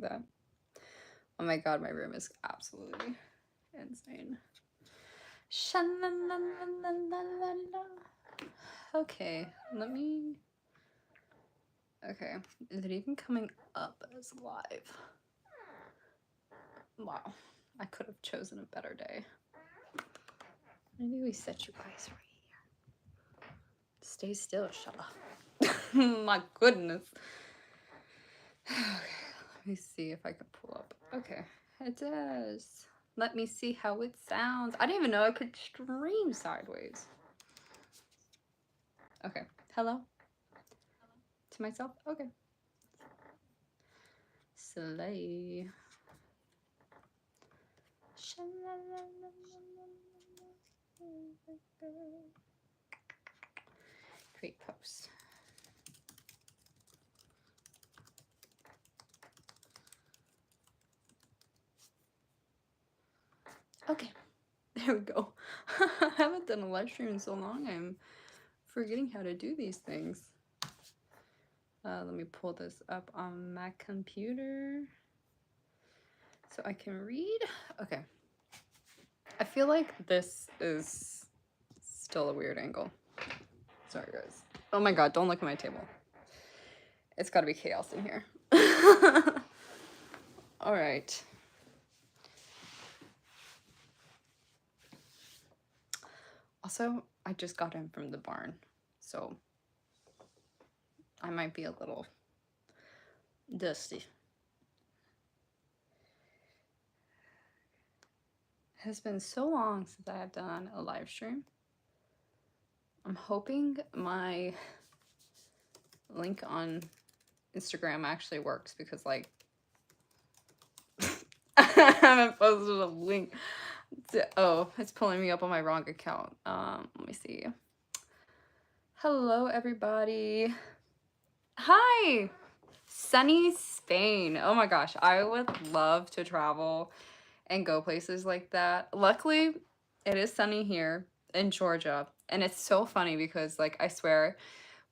that. Oh my god, my room is absolutely insane. Okay, let me... Okay, is it even coming up as live? Wow, I could have chosen a better day. Maybe we set you guys right here. Stay still, shut up. My goodness. Okay, let me see if I can pull up. Okay, it does. Let me see how it sounds. I didn't even know I could stream sideways. Okay, hello? To myself? Okay. Slay. Create post. Okay, there we go. I haven't done a live stream in so long. I'm forgetting how to do these things. Let me pull this up on my computer so I can read. Okay. I feel like this is still a weird angle. Sorry, guys. Oh my god, don't look at my table. It's gotta be chaos in here. All right. Also, I just got in from the barn, so I might be a little dusty. It has been so long since I have done a live stream. I'm hoping my link on Instagram actually works because, like, I haven't posted a link. Oh, it's pulling me up on my wrong account. Let me see. Hello, everybody. Hi, sunny Spain. Oh my gosh, I would love to travel and go places like that. Luckily, it is sunny here in Georgia, and it's so funny because, like, I swear,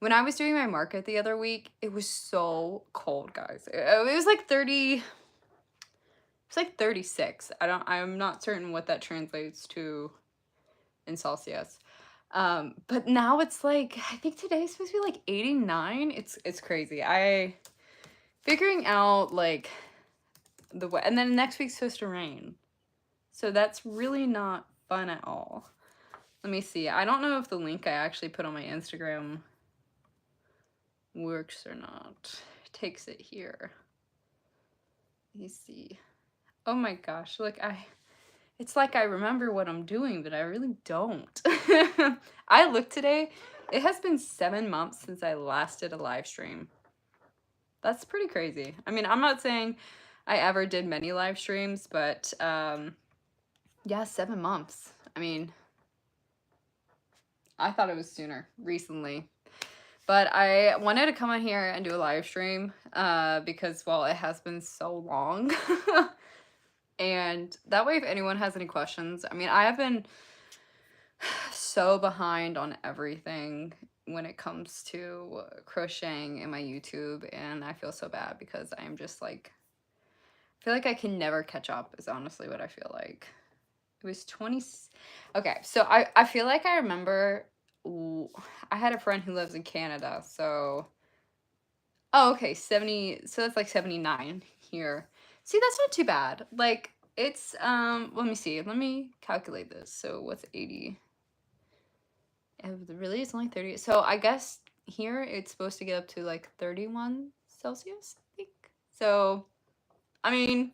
when I was doing my market the other week, it was so cold, guys. It was like 30. It's like 36. I'm not certain what that translates to in Celsius. But now it's like, I think today's supposed to be like 89. It's crazy. Figuring out like and then next week's supposed to rain. So that's really not fun at all. Let me see. I don't know if the link I actually put on my Instagram works or not. It takes it here. Let me see. Oh my gosh, look, it's like I remember what I'm doing, but I really don't. I looked today. It has been 7 months since I last did a live stream. That's pretty crazy. I mean, I'm not saying I ever did many live streams, but yeah, 7 months. I mean, I thought it was sooner recently. But I wanted to come on here and do a live stream because, well, it has been so long. And that way, if anyone has any questions, I mean, I have been so behind on everything when it comes to crocheting in my YouTube, and I feel so bad because I'm just like, I feel like I can never catch up is honestly what I feel like. It was 20. Okay, so I feel like I remember I had a friend who lives in Canada, so oh, okay, 70, so that's like 79 here. See, that's not too bad. Like, it's, let me see. Let me calculate this. So what's 80? Really, it's only 30. So I guess here it's supposed to get up to like 31 Celsius, I think. So, I mean,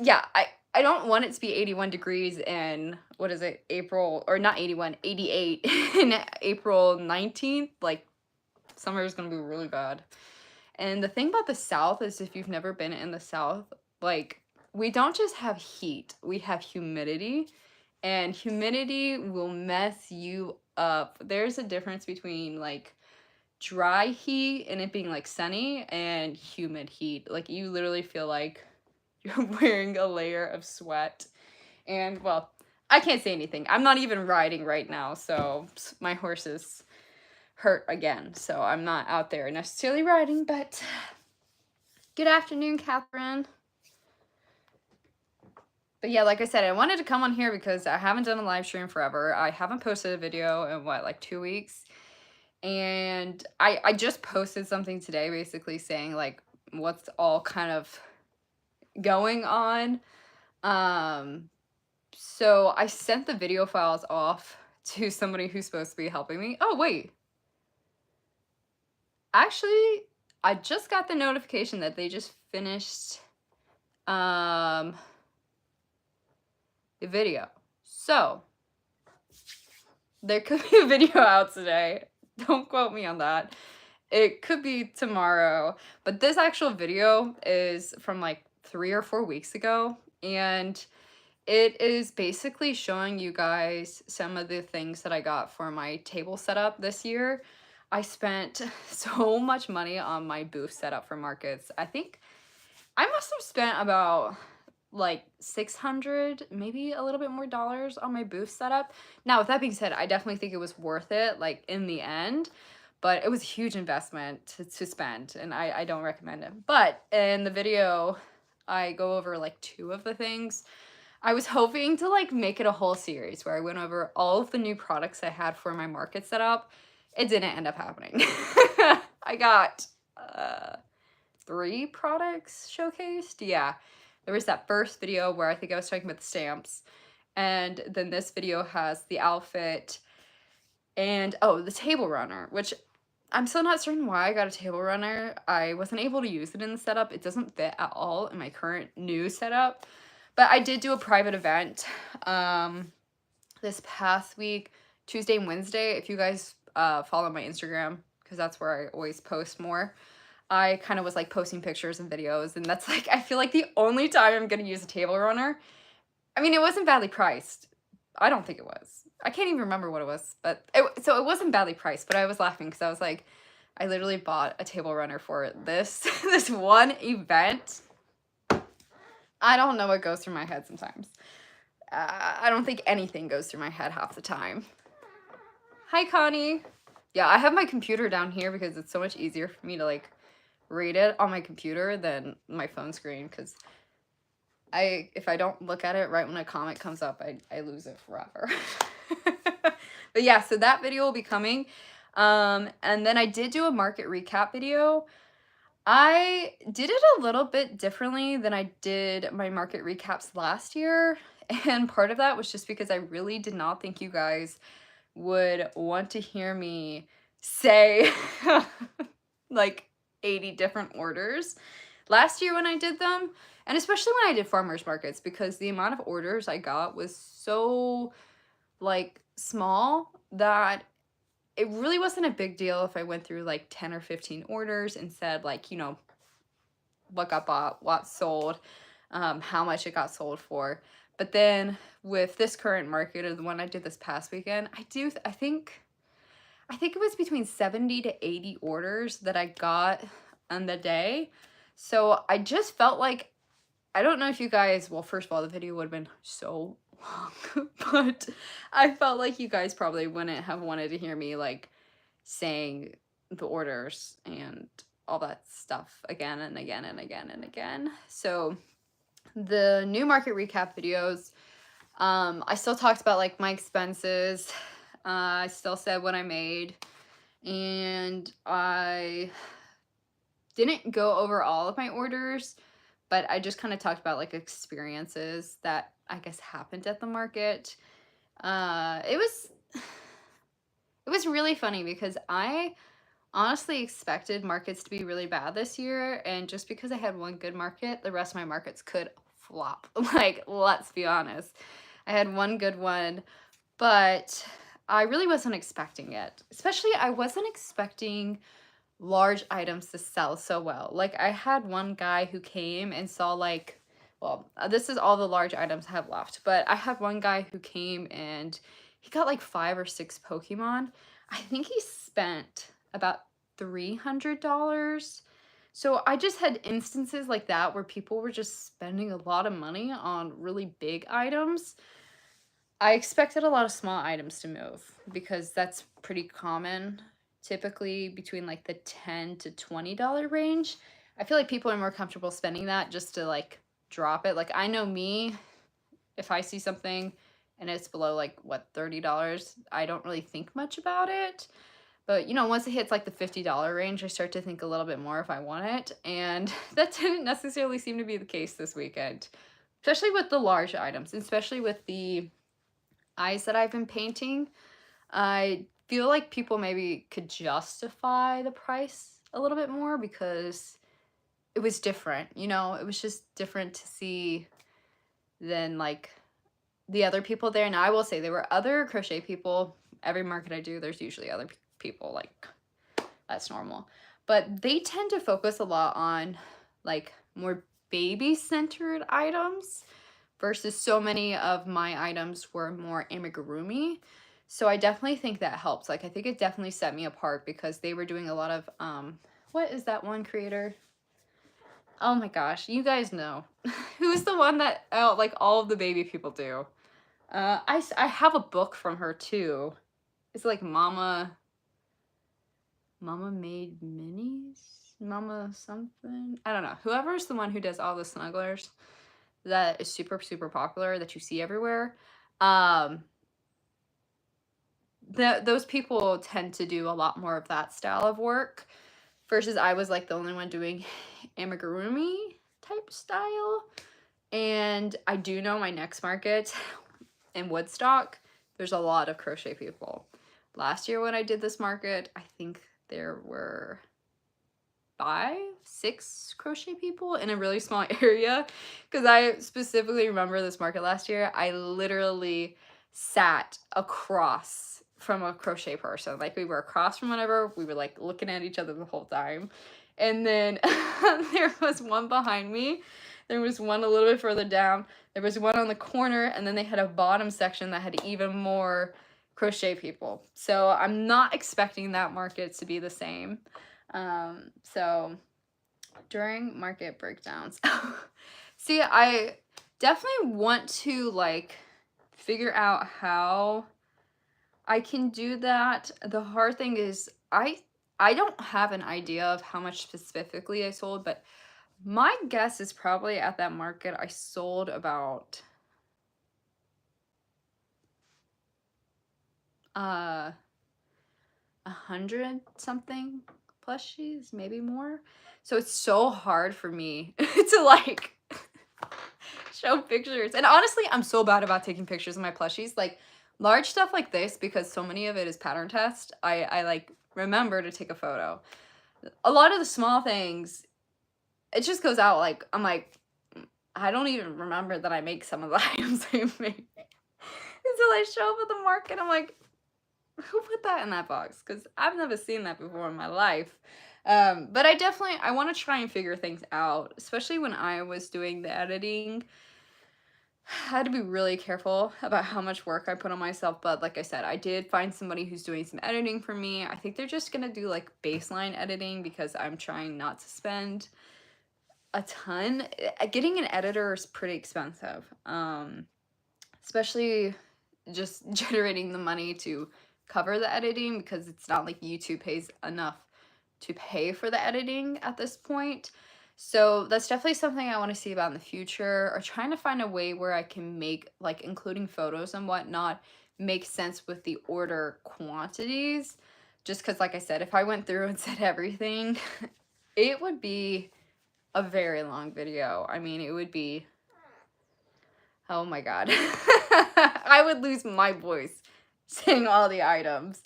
yeah, I don't want it to be 81 degrees in, what is it, April, or not 81, 88 in April 19th. Like, summer is going to be really bad. And the thing about the South is if you've never been in the South, like, we don't just have heat, we have humidity, and humidity will mess you up. There's a difference between, like, dry heat and it being, like, sunny and humid heat. Like, you literally feel like you're wearing a layer of sweat. And, well, I can't say anything. I'm not even riding right now, so my horse is hurt again, so I'm not out there necessarily riding, but Good afternoon, Catherine. But yeah, like I said, I wanted to come on here because I haven't done a live stream forever. I haven't posted a video in what, like 2 weeks? And I just posted something today basically saying like what's all kind of going on. So I sent the video files off to somebody who's supposed to be helping me. Oh, wait. Actually, I just got the notification that they just finished the video. So there could be a video out today. Don't quote me on that. It could be tomorrow, but this actual video is from like 3 or 4 weeks ago, and it is basically showing you guys some of the things that I got for my table setup this year. I spent so much money on my booth setup for markets. I think I must have spent about like 600, maybe a little bit more dollars on my booth setup. Now, with that being said, I definitely think it was worth it, like in the end, but it was a huge investment to spend, and I don't recommend it. But in the video, I go over like 2 of the things. I was hoping to like make it a whole series where I went over all of the new products I had for my market setup. It didn't end up happening. I got 3 products showcased. Yeah. There was that first video where I think I was talking about the stamps. And then this video has the outfit and, oh, the table runner, which I'm still not certain why I got a table runner. I wasn't able to use it in the setup. It doesn't fit at all in my current new setup. But I did do a private event this past week, Tuesday and Wednesday. If you guys follow my Instagram, because that's where I always post more, I kind of was like posting pictures and videos, and that's like, I feel like the only time I'm gonna use a table runner. I mean, it wasn't badly priced. I don't think it was. I can't even remember what it was, but so it wasn't badly priced, but I was laughing because I was like, I literally bought a table runner for this this one event. I don't know what goes through my head sometimes. I don't think anything goes through my head half the time. Hi, Connie. Yeah, I have my computer down here because it's so much easier for me to like read it on my computer than my phone screen, because if I don't look at it right when a comment comes up, I lose it forever. But yeah, so that video will be coming. And then I did do a market recap video. I did it a little bit differently than I did my market recaps last year. And part of that was just because I really did not think you guys would want to hear me say like 80 different orders last year when I did them, and especially when I did farmers markets, because the amount of orders I got was so like small that it really wasn't a big deal if I went through like 10 or 15 orders and said like, you know, what got bought, what sold, how much it got sold for. But then with this current market, or the one I did this past weekend, I think it was between 70 to 80 orders that I got on the day. So I just felt like, I don't know if you guys, well, first of all, the video would have been so long, but I felt like you guys probably wouldn't have wanted to hear me like saying the orders and all that stuff again and again and again and again. So the new market recap videos, I still talked about like my expenses. I still said what I made, and I didn't go over all of my orders, but I just kind of talked about like experiences that I guess happened at the market. It was really funny because I honestly expected markets to be really bad this year, and just because I had one good market, the rest of my markets could flop. Like, let's be honest. I had one good one, but I really wasn't expecting it. Especially, I wasn't expecting large items to sell so well. Like, I had one guy who came and saw like, well, this is all the large items I have left, but I had one guy who came and he got like 5 or 6 Pokemon. I think he spent about $300. So I just had instances like that where people were just spending a lot of money on really big items. I expected a lot of small items to move because that's pretty common, typically between like the $10 to $20 range. I feel like people are more comfortable spending that just to like drop it. Like I know me, if I see something and it's below like what, $30, I don't really think much about it. But you know, once it hits like the $50 range, I start to think a little bit more if I want it. And that didn't necessarily seem to be the case this weekend, especially with the large items, especially with the eyes that I've been painting. I feel like people maybe could justify the price a little bit more because it was different, you know, it was just different to see than like the other people there. And I will say there were other crochet people. Every market I do, there's usually other people, like that's normal. But they tend to focus a lot on like more baby centered items versus so many of my items were more amigurumi. So I definitely think that helps. Like I think it definitely set me apart because they were doing a lot of what is that one creator? Oh my gosh, you guys know. Who's the one that like all of the baby people do? I have a book from her too. It's like Mama Made Minis? Mama something? I don't know. Whoever's the one who does all the snugglers that is super, super popular that you see everywhere. Those people tend to do a lot more of that style of work versus I was like the only one doing amigurumi type style. And I do know my next market in Woodstock, there's a lot of crochet people. Last year when I did this market, I think there were 5, 6 crochet people in a really small area. Because I specifically remember this market last year, I literally sat across from a crochet person. Like we were across from whatever, we were like looking at each other the whole time. And then there was one behind me. There was one a little bit further down. There was one on the corner, and then they had a bottom section that had even more crochet people. So I'm not expecting that market to be the same. So during market breakdowns, see, I definitely want to like figure out how I can do that. The hard thing is I don't have an idea of how much specifically I sold, but my guess is probably at that market I sold about 100 something plushies, maybe more. So it's so hard for me to like show pictures. And honestly, I'm so bad about taking pictures of my plushies. Like large stuff like this, because so many of it is pattern test, I like remember to take a photo. A lot of the small things, it just goes out like, I'm like, I don't even remember that I make some of the items I make. Until I show up at the market, I'm like, who put that in that box? Because I've never seen that before in my life. But I want to try and figure things out, especially when I was doing the editing. I had to be really careful about how much work I put on myself, but like I said, I did find somebody who's doing some editing for me. I think they're just gonna do like baseline editing because I'm trying not to spend a ton. Getting an editor is pretty expensive, especially just generating the money to cover the editing because it's not like YouTube pays enough to pay for the editing at this point. So that's definitely something I want to see about in the future, or trying to find a way where I can make, like including photos and whatnot, make sense with the order quantities. Just because, like I said, if I went through and said everything, it would be a very long video. I mean, it would be, oh my God. I would lose my voice saying all the items.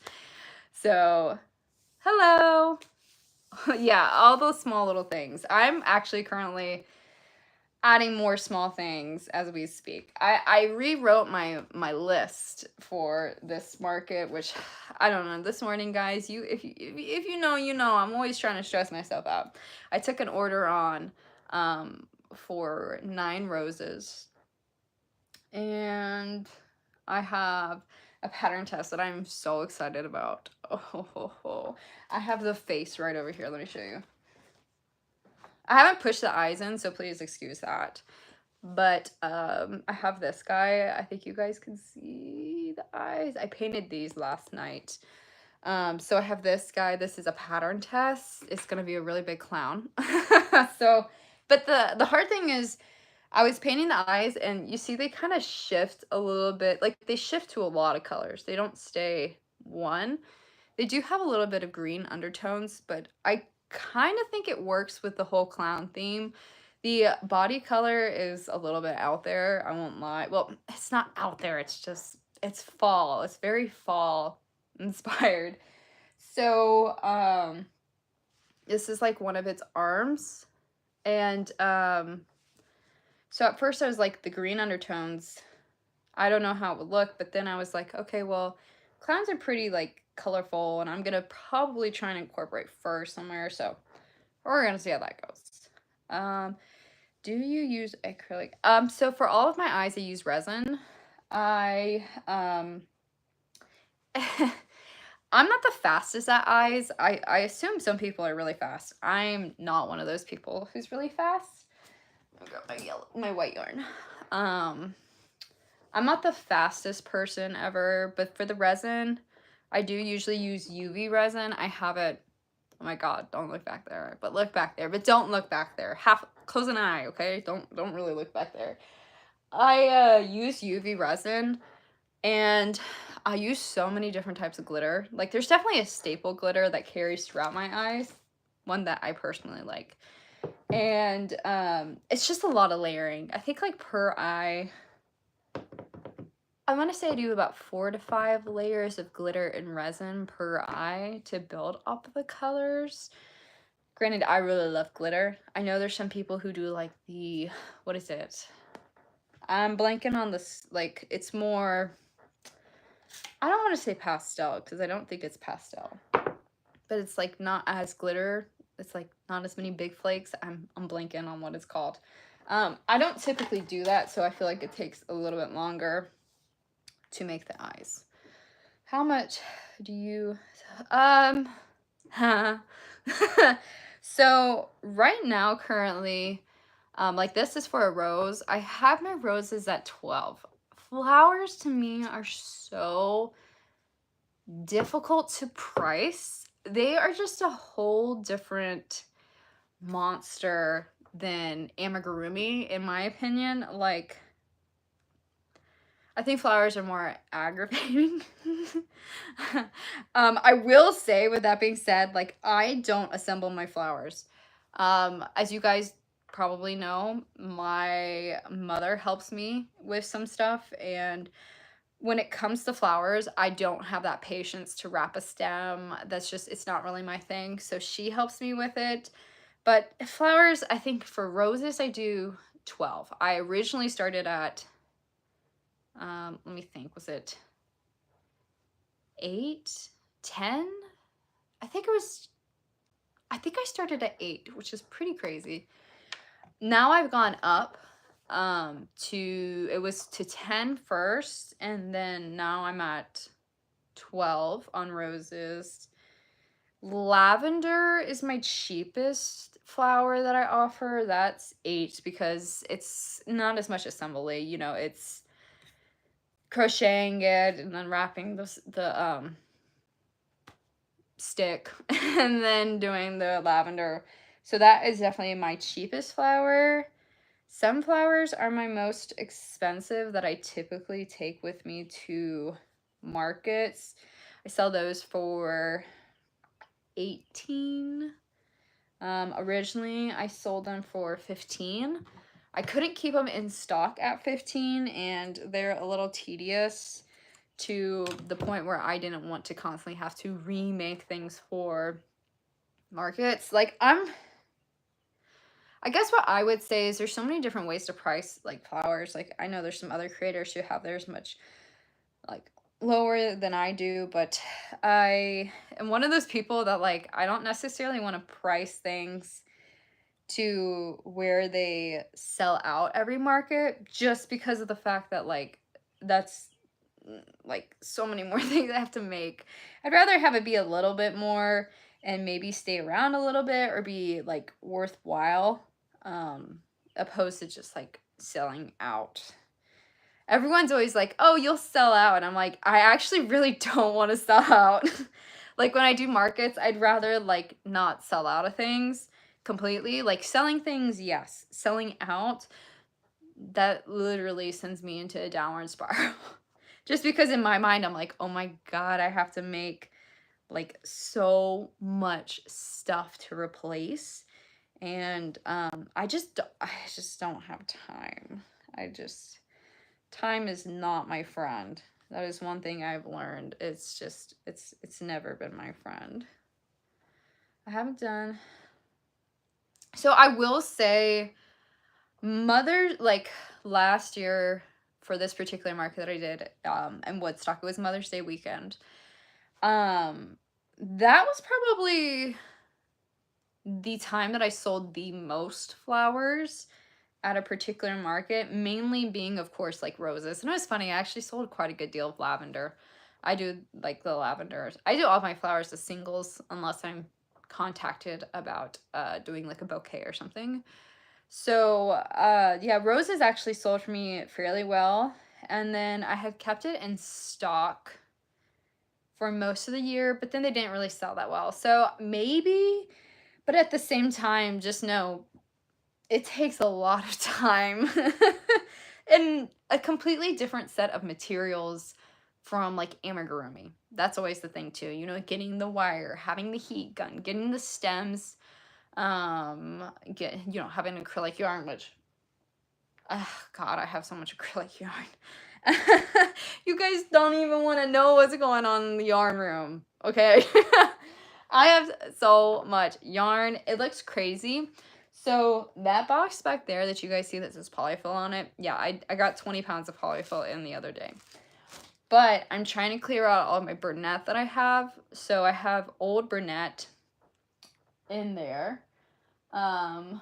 So, hello. Yeah, all those small little things. I'm actually currently adding more small things as we speak. I rewrote my list for this market, which I don't know. This morning, guys, if you know, you know. I'm always trying to stress myself out. I took an order on for 9 roses, and I have a pattern test that I'm so excited about. Oh, I have the face right over here. Let me show you. I haven't pushed the eyes in, so please excuse that. But I have this guy. I think you guys can see the eyes. I painted these last night. So I have this guy. This is a pattern test. It's gonna be a really big clown. So, but the hard thing is, I was painting the eyes, and you see they kind of shift a little bit. Like they shift to a lot of colors. They don't stay one. They do have a little bit of green undertones, but I kind of think it works with the whole clown theme. The body color is a little bit out there, I won't lie. Well, it's not out there, it's just, it's fall. It's very fall inspired. So, this is like one of its arms. And, so at first I was like, the green undertones, I don't know how it would look, but then I was like, okay, well, clowns are pretty like colorful, and I'm gonna probably try and incorporate fur somewhere, so we're gonna see how that goes. Do you use acrylic? So for all of my eyes I use resin. I I'm not the fastest at eyes. I assume some people are really fast. I'm not one of those people who's really fast. I got my white yarn. I'm not the fastest person ever, but for the resin, I do usually use UV resin. I have it. Oh my god, don't look back there. But look back there. But don't look back there. Close an eye, okay? Don't really look back there. I use UV resin, and I use so many different types of glitter. Like there's definitely a staple glitter that carries throughout my eyes, one that I personally like. And it's just a lot of layering. I think like per eye, I want to say I do about 4 to 5 layers of glitter and resin per eye to build up the colors. Granted, I really love glitter. I know there's some people who do like the, what is it? I'm blanking on this, like it's more, I don't want to say pastel because I don't think it's pastel, but it's like not as glitter. It's like not as many big flakes. I'm blanking on what it's called. I don't typically do that, so I feel like it takes a little bit longer to make the eyes. How much do you, so right now currently, like this is for a rose. I have my roses at 12. Flowers to me are so difficult to price. They are just a whole different monster than amigurumi, in my opinion. Like, I think flowers are more aggravating. I will say, with that being said, like, I don't assemble my flowers. As you guys probably know, my mother helps me with some stuff, and when it comes to flowers, I don't have that patience to wrap a stem. That's just, it's not really my thing. So she helps me with it. But flowers, I think for roses, I do 12. I originally started at, let me think, was it 8, 10? I think I started at 8, which is pretty crazy. Now I've gone up it was to 10 first, and then now I'm at 12 on roses. Lavender is my cheapest flower that I offer. That's 8 because it's not as much assembly, you know, it's crocheting it and then wrapping the stick and then doing the lavender. So that is definitely my cheapest flower. Sunflowers are my most expensive that I typically take with me to markets. I sell those for 18. Originally I sold them for 15. I couldn't keep them in stock at 15, and they're a little tedious to the point where I didn't want to constantly have to remake things for markets. Like, I guess what I would say is there's so many different ways to price like flowers. Like, I know there's some other creators who have theirs much like lower than I do, but I am one of those people that like, I don't necessarily want to price things to where they sell out every market, just because of the fact that like that's like so many more things I have to make. I'd rather have it be a little bit more and maybe stay around a little bit or be like worthwhile, opposed to just like selling out. Everyone's always like, oh, you'll sell out, and I'm like, I actually really don't want to sell out. Like when I do markets, I'd rather like not sell out of things completely. Like selling things, yes. Selling out, that literally sends me into a downward spiral. Just because in my mind I'm like, oh my God, I have to make like so much stuff to replace. And I just don't have time. Time is not my friend. That is one thing I've learned. It's never been my friend. I haven't done. So I will say like last year for this particular market that I did in Woodstock, it was Mother's Day weekend. That was probably the time that I sold the most flowers at a particular market, mainly being, of course, like roses. And it was funny, I actually sold quite a good deal of lavender. I do like the lavender. I do all my flowers as singles unless I'm contacted about doing like a bouquet or something. So yeah, roses actually sold for me fairly well. And then I had kept it in stock for most of the year, but then they didn't really sell that well. So maybe, but at the same time, just know it takes a lot of time and a completely different set of materials from like amigurumi. That's always the thing too, you know, getting the wire, having the heat gun, getting the stems, having acrylic yarn, which God, I have so much acrylic yarn. You guys don't even want to know what's going on in the yarn room, okay? I have so much yarn. It looks crazy. So that box back there that you guys see that says polyfill on it, yeah, I got 20 pounds of polyfill in the other day. But I'm trying to clear out all of my Bernat that I have. So I have old Bernat in there to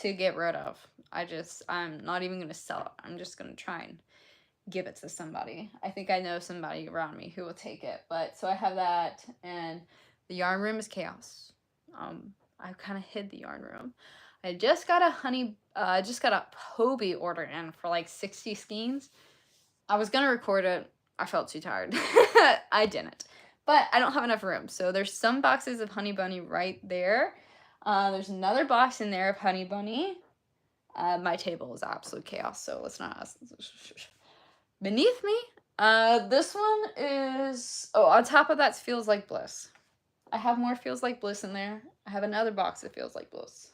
get rid of. I'm not even going to sell it. I'm just going to try and give it to somebody. I think I know somebody around me who will take it. But so I have that, and the yarn room is chaos. I kind of hid the yarn room. I just got a Hobie order in for like 60 skeins. I was gonna record it. I felt too tired. I didn't. But I don't have enough room. So there's some boxes of Honey Bunny right there. There's another box in there of Honey Bunny. My table is absolute chaos, so let's not. Beneath me, this one is, on top of that Feels Like Bliss. I have more Feels Like Bliss in there. I have another box of Feels Like Bliss.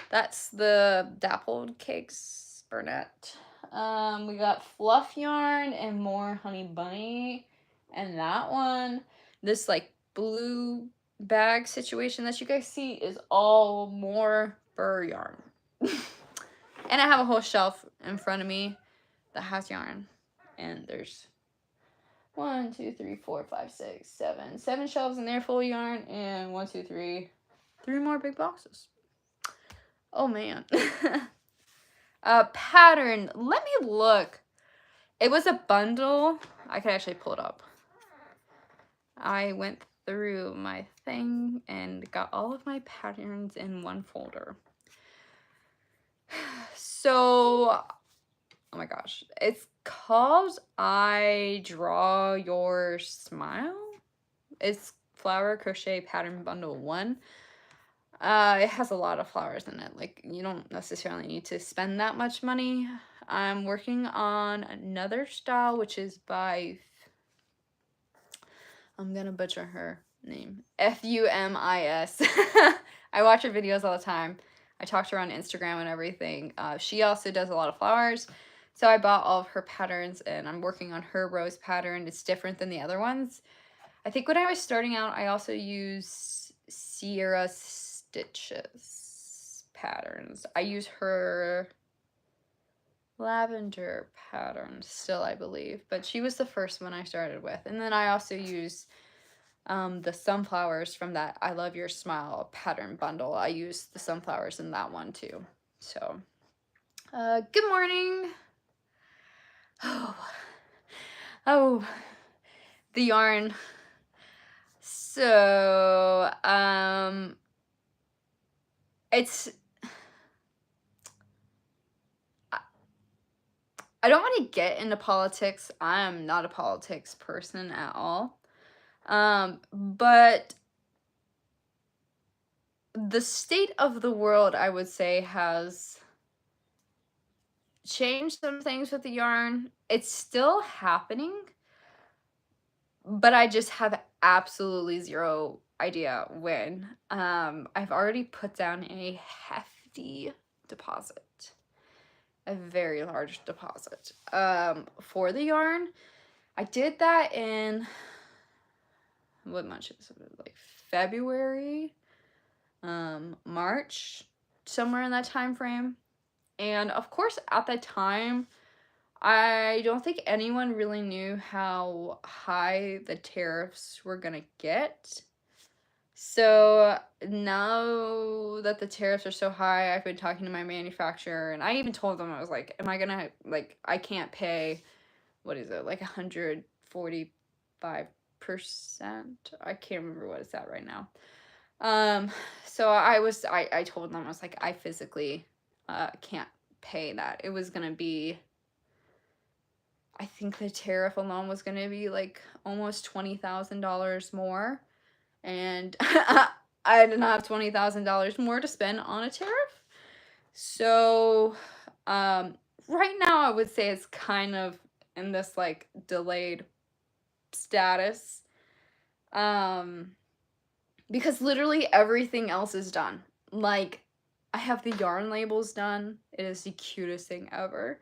That's the Dappled Cakes Bernat. We got Fluff Yarn and more Honey Bunny. And that one, this like blue bag situation that you guys see is all more fur yarn. And I have a whole shelf in front of me that has yarn. And there's 1, 2, 3, 4, 5, 6, 7 shelves in there full of yarn, and 1, 2, 3 more big boxes. Oh man. Pattern, let me look. It was a bundle. I could actually pull it up. I went through my thing and got all of my patterns in one folder. So, oh my gosh, it's called I Draw Your Smile. It's Flower Crochet Pattern Bundle 1. It has a lot of flowers in it. Like, you don't necessarily need to spend that much money. I'm working on another style, which is by, I'm gonna butcher her name, Fumis. I watch her videos all the time. I talk to her on Instagram and everything. She also does a lot of flowers. So I bought all of her patterns, and I'm working on her rose pattern. It's different than the other ones. I think when I was starting out, I also used Sierra Stitches patterns. I use her lavender pattern still, I believe, but she was the first one I started with. And then I also use the sunflowers from that I Love Your Smile pattern bundle. I use the sunflowers in that one too. So good morning. Oh, the yarn. So it's, I don't want to get into politics. I'm not a politics person at all. But the state of the world, I would say, has changed some things with the yarn. It's still happening, but I just have absolutely zero idea when. I've already put down a hefty deposit, a very large deposit, for the yarn. I did that in, what month is it? Like February, March, somewhere in that time frame. And of course, at the time, I don't think anyone really knew how high the tariffs were gonna get. So now that the tariffs are so high, I've been talking to my manufacturer, and I even told them, I was like, am I gonna, like, I can't pay, what is it, like 145%? I can't remember what it's at right now. So I told them, I was like, I physically can't pay that. It was gonna be, I think the tariff alone was gonna be like almost $20,000 more, and I did not have $20,000 more to spend on a tariff. So right now I would say it's kind of in this like delayed status, because literally everything else is done. Like, I have the yarn labels done. It is the cutest thing ever.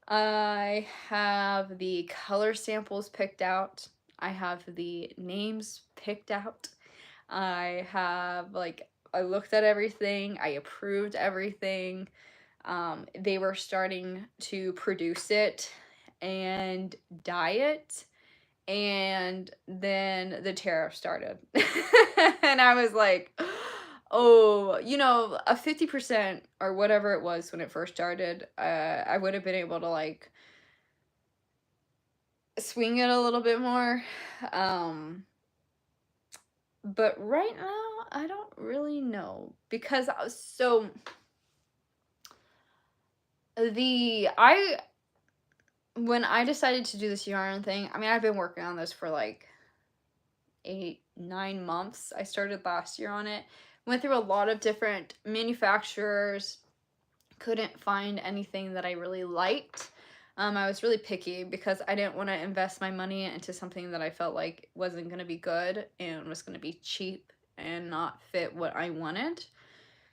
I have the color samples picked out. I have the names picked out. I have, like, I looked at everything. I approved everything. They were starting to produce it and dye it. And then the tariff started. And I was like, oh, you know, a 50% or whatever it was when it first started, I would have been able to like swing it a little bit more. But right now, I don't really know, because I was so when I decided to do this yarn thing, I mean, I've been working on this for like 8-9 months. I started last year on it. Went through a lot of different manufacturers. Couldn't find anything that I really liked. I was really picky because I didn't want to invest my money into something that I felt like wasn't going to be good and was going to be cheap and not fit what I wanted.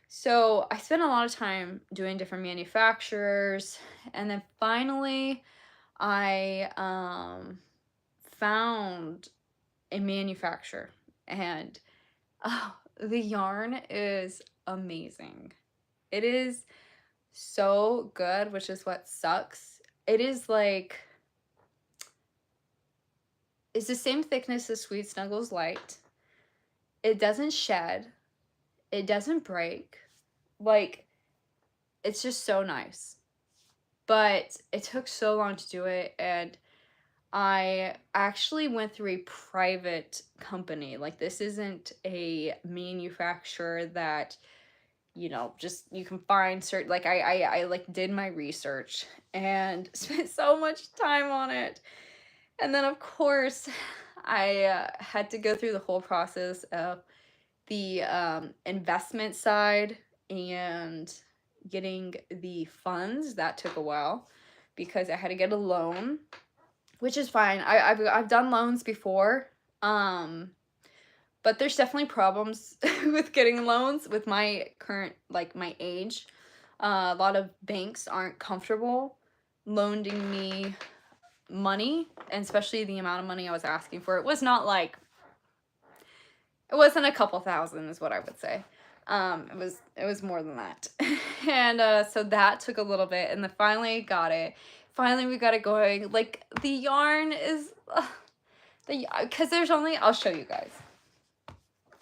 So I spent a lot of time doing different manufacturers, and then finally I found a manufacturer, and oh, the yarn is amazing. It is so good, which is what sucks. It is like, it's the same thickness as Sweet Snuggles Light. It doesn't shed. It doesn't break. Like, it's just so nice. But it took so long to do it, and I actually went through a private company. Like, this isn't a manufacturer that, you know, just you can find certain, like, I like did my research and spent so much time on it. And then of course I had to go through the whole process of the investment side and getting the funds. That took a while because I had to get a loan, which is fine. I've done loans before, but there's definitely problems with getting loans with my current, like, my age. A lot of banks aren't comfortable loaning me money, and especially the amount of money I was asking for. It was not like, it wasn't a couple thousand is what I would say. It was more than that. And so that took a little bit, and then finally got it. Finally we got it going. Like, the yarn is because there's only, I'll show you guys.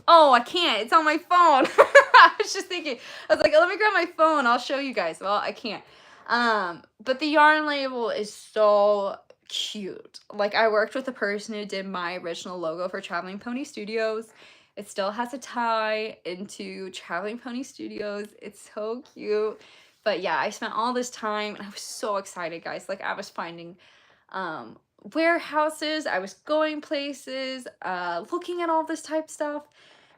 Oh, I can't. It's on my phone. I was just thinking. I was like, let me grab my phone. I'll show you guys. Well, I can't. But the yarn label is so cute. Like, I worked with the person who did my original logo for Traveling Pony Studios. It still has a tie into Traveling Pony Studios. It's so cute. But yeah, I spent all this time, and I was so excited, guys. Like, I was finding warehouses, I was going places, looking at all this type stuff,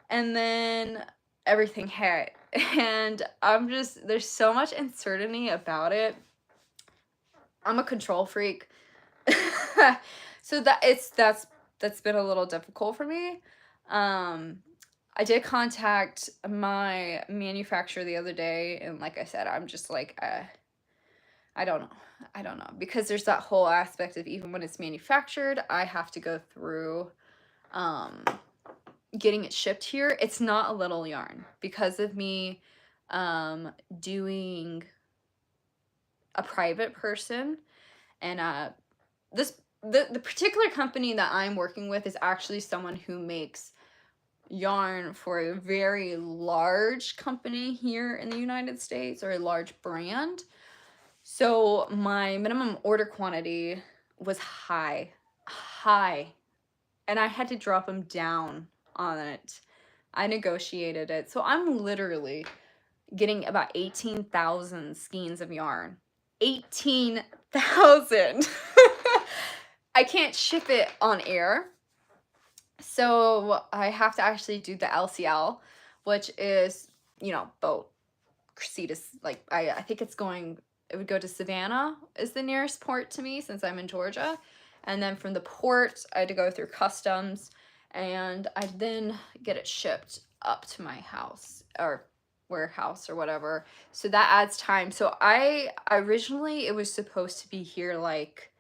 and then everything hit. And there's so much uncertainty about it. I'm a control freak. So that's been a little difficult for me. I did contact my manufacturer the other day, and like I said, I'm just like, I don't know. I don't know, because there's that whole aspect of, even when it's manufactured, I have to go through getting it shipped here. It's not a little yarn because of me doing a private person, and the particular company that I'm working with is actually someone who makes yarn for a very large company here in the United States, or a large brand. So my minimum order quantity was high, and I had to drop them down on it. I negotiated it. So I'm literally getting about 18,000 skeins of yarn. 18,000. I can't ship it on air. So I have to actually do the LCL, which is, boat. Cressida's, like, I think it would go to Savannah is the nearest port to me, since I'm in Georgia. And then from the port, I had to go through customs, and I'd then get it shipped up to my house, or warehouse, or whatever. So that adds time. So originally, it was supposed to be here like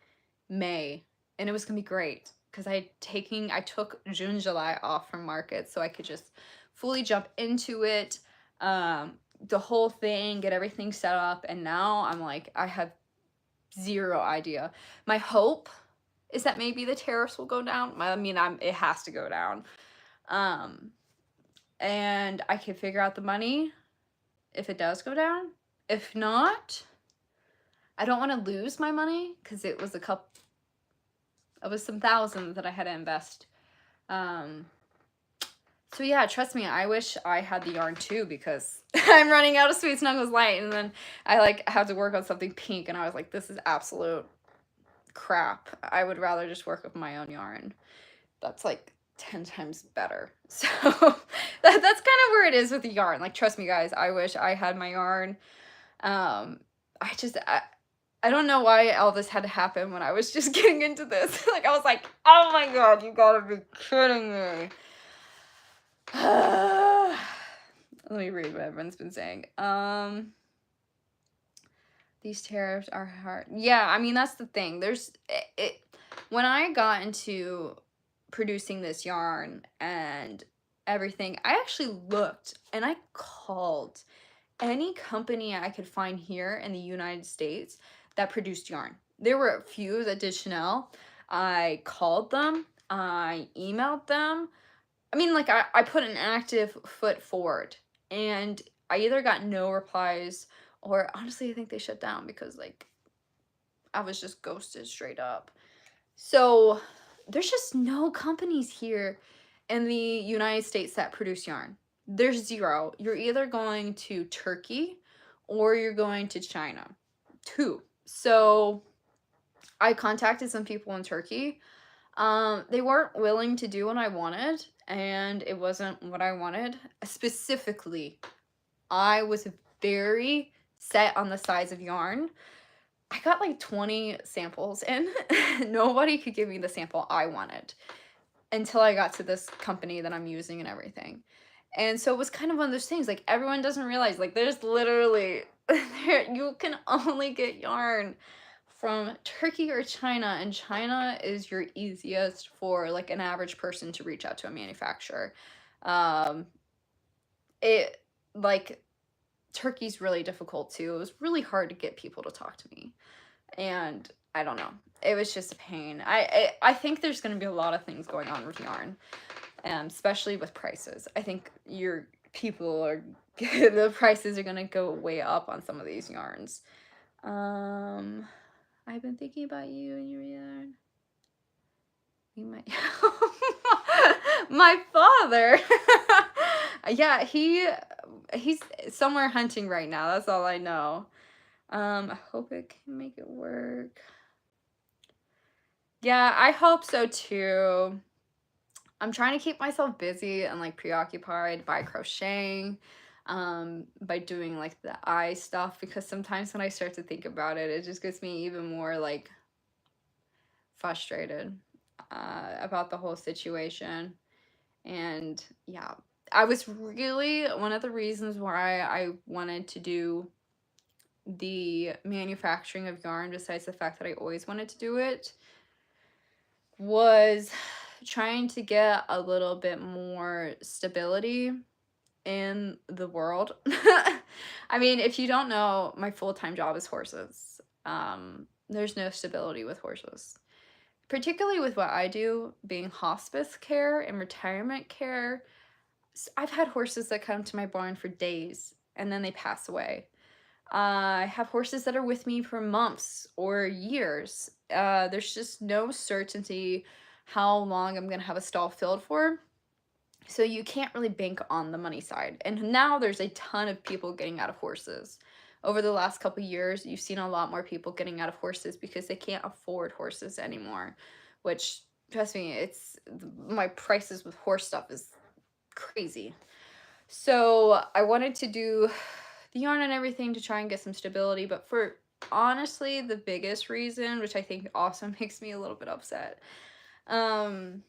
May, and it was gonna be great, because I took June, July off from market, so I could just fully jump into it, the whole thing, get everything set up. And now I'm like, I have zero idea. My hope is that maybe the tariffs will go down. I mean, it has to go down, and I can figure out the money if it does go down. If not, I don't want to lose my money, because it was some thousands that I had to invest. So yeah, trust me, I wish I had the yarn too, because I'm running out of Sweet Snuggles Light, and then I have to work on something pink, and I was like, this is absolute crap. I would rather just work with my own yarn. That's like 10 times better. So that's kind of where it is with the yarn. Like, trust me guys, I wish I had my yarn. I don't know why all this had to happen when I was just getting into this. Like, I was like, oh my god, you gotta be kidding me. Let me read what everyone's been saying. These tariffs are hard. Yeah, I mean, that's the thing. When I got into producing this yarn and everything, I actually looked and I called any company I could find here in the United States that produced yarn. There were a few that did Chanel. I called them. I emailed them. I mean, like, I put an active foot forward, and I either got no replies, or honestly, I think they shut down, because, like, I was just ghosted straight up. So there's just no companies here in the United States that produce yarn. There's zero. You're either going to Turkey or you're going to China. Two. So I contacted some people in Turkey. They weren't willing to do what I wanted, and it wasn't what I wanted. Specifically, I was very set on the size of yarn. I got like 20 samples, and nobody could give me the sample I wanted until I got to this company that I'm using and everything. And so it was kind of one of those things, like, everyone doesn't realize, like, there's literally, you can only get yarn from Turkey or China, and China is your easiest for, like, an average person to reach out to a manufacturer. Turkey's really difficult too. It was really hard to get people to talk to me, and I don't know. It was just a pain. I think there's going to be a lot of things going on with yarn, especially with prices. I think the prices are going to go way up on some of these yarns. I've been thinking about you and your yarn. We might. My father. Yeah, he's somewhere hunting right now. That's all I know. I hope it can make it work. Yeah, I hope so too. I'm trying to keep myself busy and like preoccupied by crocheting, by doing like the eye stuff because sometimes when I start to think about it, it just gets me even more like frustrated about the whole situation. And yeah, I was really one of the reasons why I wanted to do the manufacturing of yarn, besides the fact that I always wanted to do it, was trying to get a little bit more stability in the world. I mean, if you don't know, my full-time job is horses. There's no stability with horses. Particularly with what I do, being hospice care and retirement care. I've had horses that come to my barn for days and then they pass away. I have horses that are with me for months or years. There's just no certainty how long I'm going to have a stall filled for. So you can't really bank on the money side. And now there's a ton of people getting out of horses. Over the last couple years, you've seen a lot more people getting out of horses because they can't afford horses anymore, which, trust me, it's my prices with horse stuff is crazy. So I wanted to do the yarn and everything to try and get some stability, but for honestly the biggest reason, which I think also makes me a little bit upset, um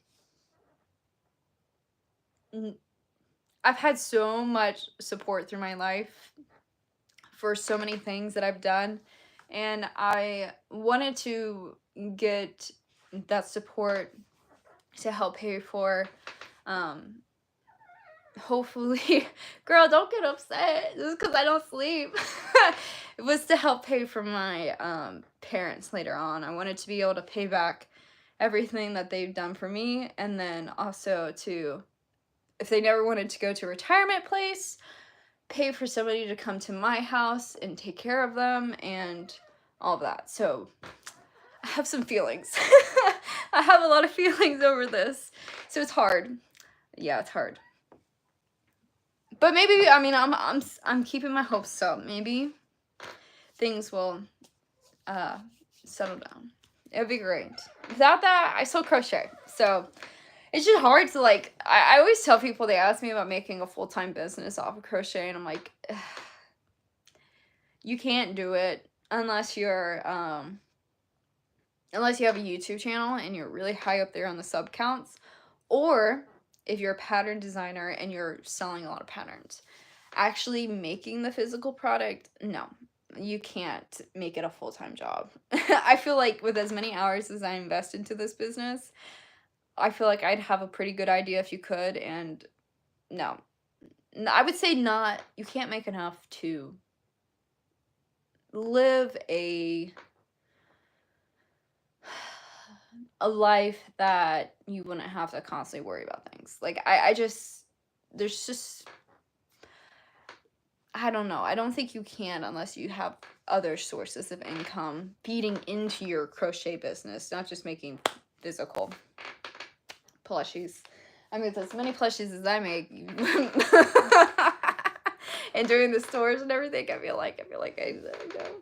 I've had so much support through my life for so many things that I've done, and I wanted to get that support to help pay for um hopefully, girl, don't get upset just because I don't sleep. It was to help pay for my parents later on. I wanted to be able to pay back everything that they've done for me, and then also to, if they never wanted to go to a retirement place, pay for somebody to come to my house and take care of them and all of that. So I have some feelings. I have a lot of feelings over this. So it's hard. Yeah, it's hard. But maybe, I mean, I'm keeping my hopes up. Maybe things will settle down. It'd be great. Without that, I still crochet. So it's just hard to like. I always tell people, they ask me about making a full-time business off of crochet, and I'm like, you can't do it unless you're unless you have a YouTube channel and you're really high up there on the sub counts, or if you're a pattern designer and you're selling a lot of patterns. Actually making the physical product, no, you can't make it a full-time job. I feel like with as many hours as I invest into this business, I feel like I'd have a pretty good idea if you could, and no. I would say not, you can't make enough to live a life that you wouldn't have to constantly worry about things. Like I just, there's just, I don't know. I don't think you can unless you have other sources of income feeding into your crochet business, not just making physical plushies. I mean, with as many plushies as I make, and doing the stores and everything, I feel like I go.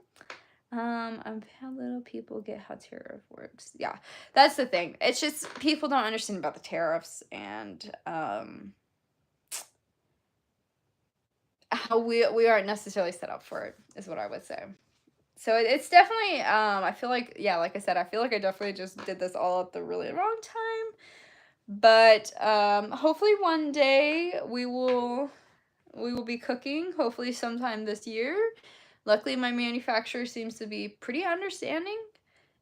How little people get how tariff works. Yeah, that's the thing. It's just people don't understand about the tariffs and how we aren't necessarily set up for it, is what I would say. So it's definitely I feel like, yeah, like I said, I feel like I definitely just did this all at the really wrong time. But hopefully one day we will be cooking, hopefully sometime this year. Luckily my manufacturer seems to be pretty understanding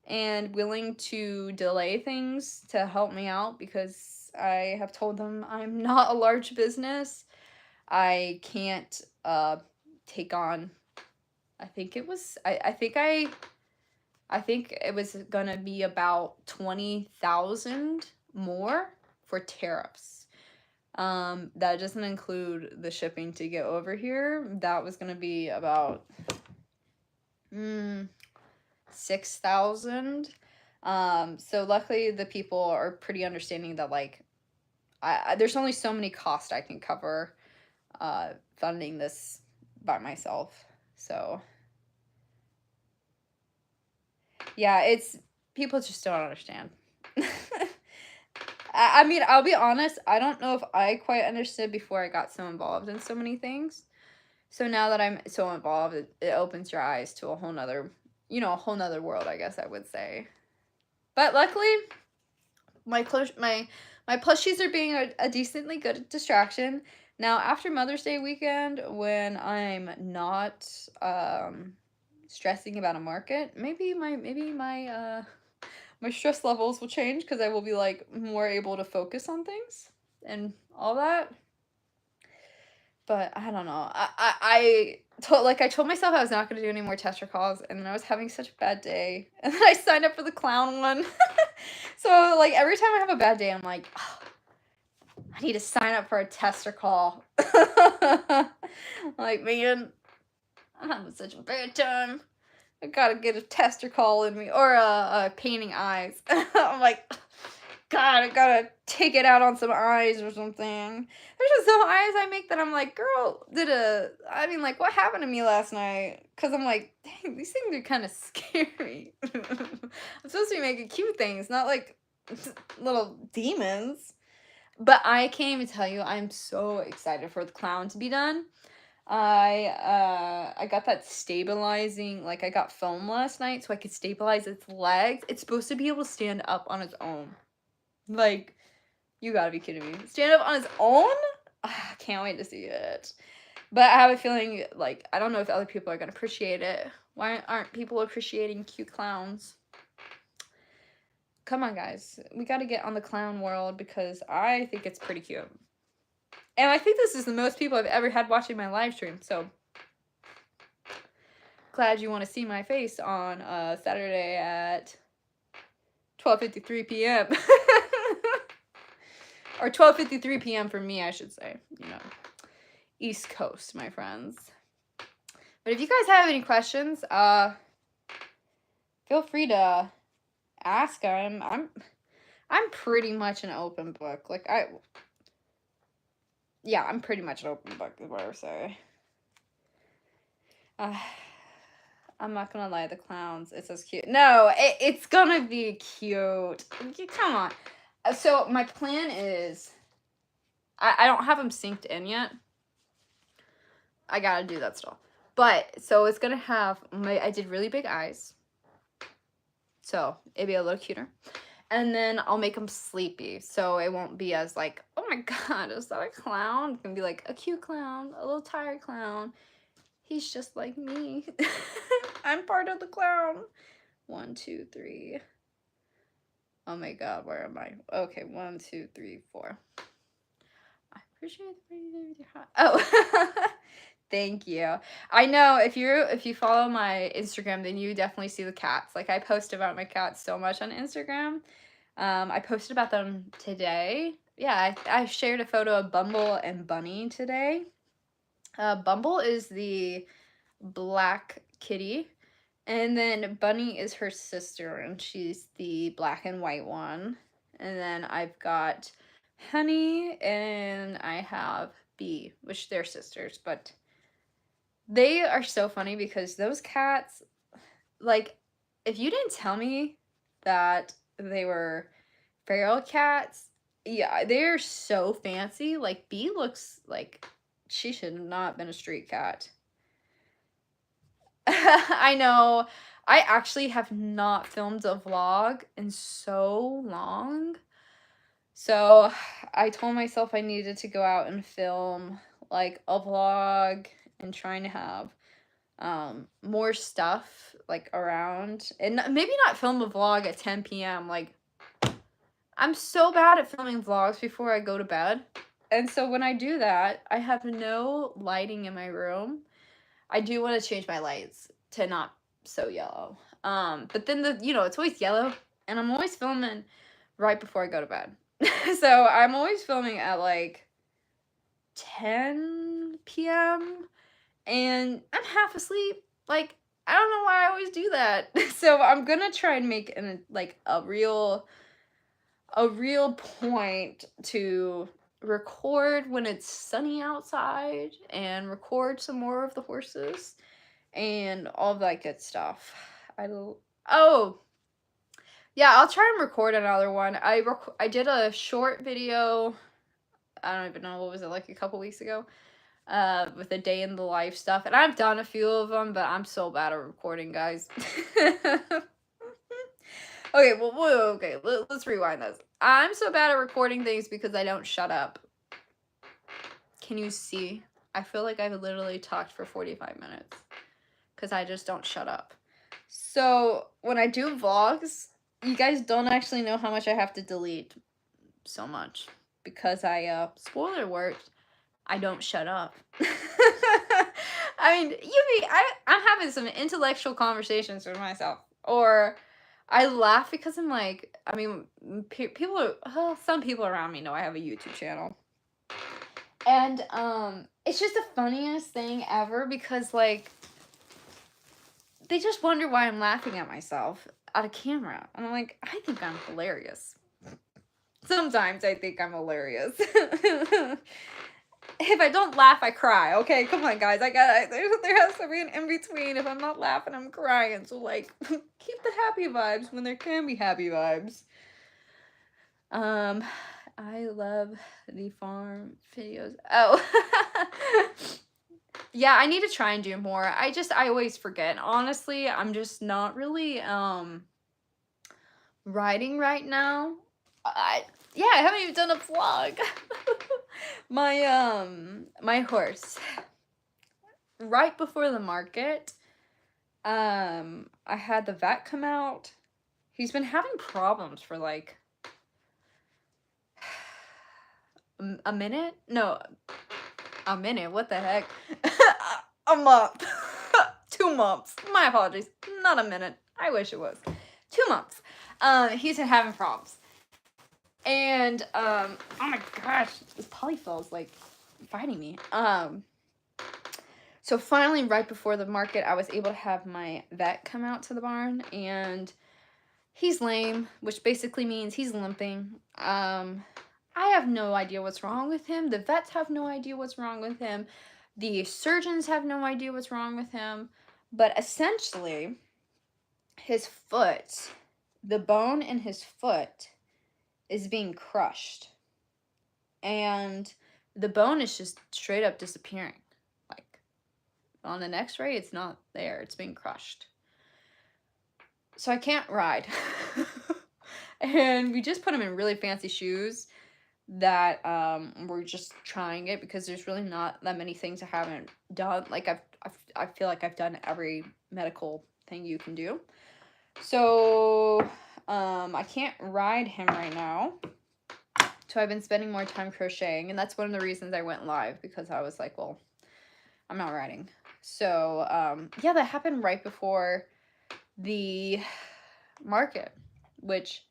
and willing to delay things to help me out, because I have told them I'm not a large business. I can't take on, I think it was I think it was gonna be about 20,000 more for tariffs. That doesn't include the shipping to get over here. That was gonna be about 6,000. So luckily the people are pretty understanding that, like, there's only so many costs I can cover funding this by myself. So yeah, people just don't understand. I mean, I'll be honest, I don't know if I quite understood before I got so involved in so many things. So now that I'm so involved, it opens your eyes to a whole nother, a whole nother world, I guess I would say. But luckily, my plushies are being a decently good distraction. Now, after Mother's Day weekend, when I'm not stressing about a market, maybe my stress levels will change because I will be like more able to focus on things and all that. But I don't know. I told myself I was not going to do any more tester calls, and then I was having such a bad day, and then I signed up for the clown one. So like every time I have a bad day, I'm like, oh, I need to sign up for a tester call. Like, man, I'm having such a bad time. I gotta get a tester call in me, or a painting eyes. I'm like, God, I gotta take it out on some eyes or something. There's just some eyes I make that I'm like, girl, like, what happened to me last night? Because I'm like, dang, these things are kind of scary. I'm supposed to be making cute things, not like little demons. But I can't even tell you, I'm so excited for the clown to be done. I got that stabilizing, like I got foam last night so I could stabilize its legs. It's supposed to be able to stand up on its own. Like, you gotta be kidding me. Stand up on its own? I can't wait to see it. But I have a feeling, like, I don't know if other people are gonna appreciate it. Why aren't people appreciating cute clowns? Come on, guys. We gotta get on the clown world because I think it's pretty cute. And I think this is the most people I've ever had watching my live stream, so glad you want to see my face on Saturday at 12:53 p.m. Or 12:53 p.m. for me, I should say. East Coast, my friends. But if you guys have any questions, feel free to ask. I'm pretty much an open book. Like I'm pretty much an open book, is what I would say. I'm not gonna lie, the clowns, it's so cute. No, it's gonna be cute. Come on. So my plan is, I don't have them synced in yet. I gotta do that still. But, so it's gonna have, I did really big eyes. So, it'd be a little cuter. And then I'll make them sleepy. So it won't be as like, oh my god, is that a clown? It's gonna be like a cute clown, a little tired clown. He's just like me. I'm part of the clown. 1, 2, 3. Oh my god, where am I? Okay, 1, 2, 3, 4. I appreciate the oh. Thank you. I know if you follow my Instagram, then you definitely see the cats. Like, I post about my cats so much on Instagram. I posted about them today. Yeah, I shared a photo of Bumble and Bunny today. Bumble is the black kitty, and then Bunny is her sister, and she's the black and white one. And then I've got Honey, and I have Bee, which they're sisters, but they are so funny because those cats, like, if you didn't tell me that they were feral cats, yeah, they're so fancy. Like, Bee looks like she should have not been a street cat. I know. I actually have not filmed a vlog in so long. So I told myself I needed to go out and film like a vlog and trying to have more stuff like around, and maybe not film a vlog at 10 p.m. Like, I'm so bad at filming vlogs before I go to bed. And so when I do that, I have no lighting in my room. I do want to change my lights to not so yellow. But then it's always yellow, and I'm always filming right before I go to bed. So I'm always filming at like 10 p.m. and I'm half asleep. Like, I don't know why I always do that. So I'm gonna try and make a real point to record when it's sunny outside and record some more of the horses and all of that good stuff. Oh, Yeah, I'll try and record another one. I did a short video, I don't even know, what was it, like a couple weeks ago? With the day in the life stuff. And I've done a few of them, but I'm so bad at recording, guys. Okay, okay, let's rewind this. I'm so bad at recording things because I don't shut up. Can you see? I feel like I've literally talked for 45 minutes because I just don't shut up. So when I do vlogs, you guys don't actually know how much I have to delete so much because spoiler alert, I don't shut up. I mean, I'm having some intellectual conversations with myself, or I laugh because I'm like, I mean, some people around me know I have a YouTube channel, and it's just the funniest thing ever because like they just wonder why I'm laughing at myself at a camera, and I'm like, I think I'm hilarious. Sometimes I think I'm hilarious. If I don't laugh, I cry. Okay, come on, guys. There has to be an in between. If I'm not laughing, I'm crying. So like, keep the happy vibes when there can be happy vibes. I love the farm videos. Oh, yeah. I need to try and do more. I always forget. Honestly, I'm just not really writing right now. I haven't even done a vlog. My horse, right before the market, I had the vet come out. He's been having problems for like a minute. No, a minute. What the heck? A month. 2 months. My apologies. Not a minute. I wish it was 2 months. He's been having problems. And, oh my gosh, this polyfill is like fighting me. So finally, right before the market, I was able to have my vet come out to the barn, and he's lame, which basically means he's limping. I have no idea what's wrong with him. The vets have no idea what's wrong with him. The surgeons have no idea what's wrong with him. But essentially, his foot, the bone in his foot is being crushed. And the bone is just straight up disappearing. Like, on an x-ray, it's not there. It's being crushed. So I can't ride. And we just put him in really fancy shoes that we're just trying it because there's really not that many things I haven't done. Like, I feel like I've done every medical thing you can do. So I can't ride him right now. So I've been spending more time crocheting, and that's one of the reasons I went live, because I was like, well, I'm not riding. So yeah, that happened right before the market, which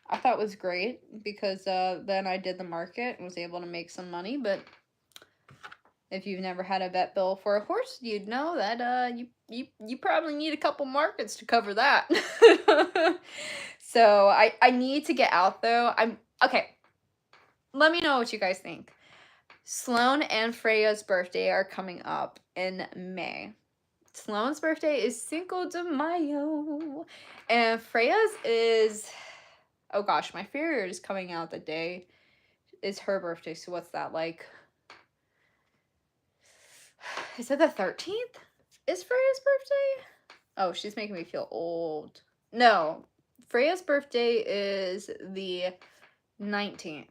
I thought was great because then I did the market and was able to make some money. But if you've never had a vet bill for a horse, you'd know that you probably need a couple markets to cover that. So I need to get out though. Okay. Let me know what you guys think. Sloan and Freya's birthday are coming up in May. Sloan's birthday is Cinco de Mayo. And Freya's is, oh gosh, my Farrier is coming out the day is her birthday. So what's that, like? Is it the 13th? Is Freya's birthday? Oh, she's making me feel old. No, Freya's birthday is the 19th.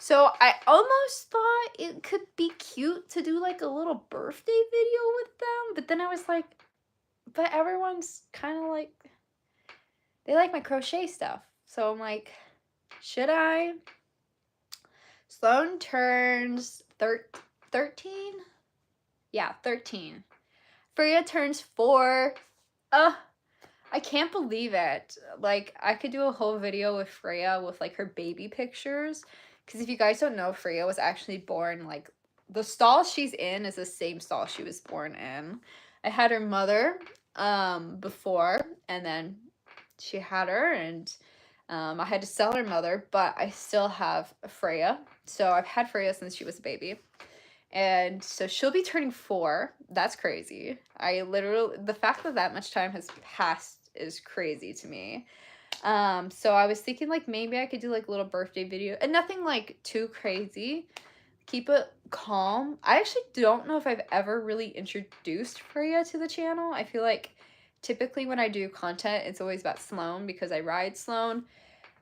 So I almost thought it could be cute to do like a little birthday video with them, but then I was like, but everyone's kind of like, they like my crochet stuff. So I'm like, should I? Sloan turns 13? Yeah, 13. Freya turns 4. I can't believe it. Like, I could do a whole video with Freya with like her baby pictures. Because if you guys don't know, Freya was actually born, like, the stall she's in is the same stall she was born in. I had her mother before, and then she had her, and I had to sell her mother, but I still have Freya. So I've had Freya since she was a baby. And so she'll be turning 4. That's crazy. The fact that much time has passed is crazy to me. So I was thinking like maybe I could do like a little birthday video and nothing like too crazy. Keep it calm. I actually don't know if I've ever really introduced Freya to the channel. I feel like typically when I do content, it's always about Sloan because I ride Sloan.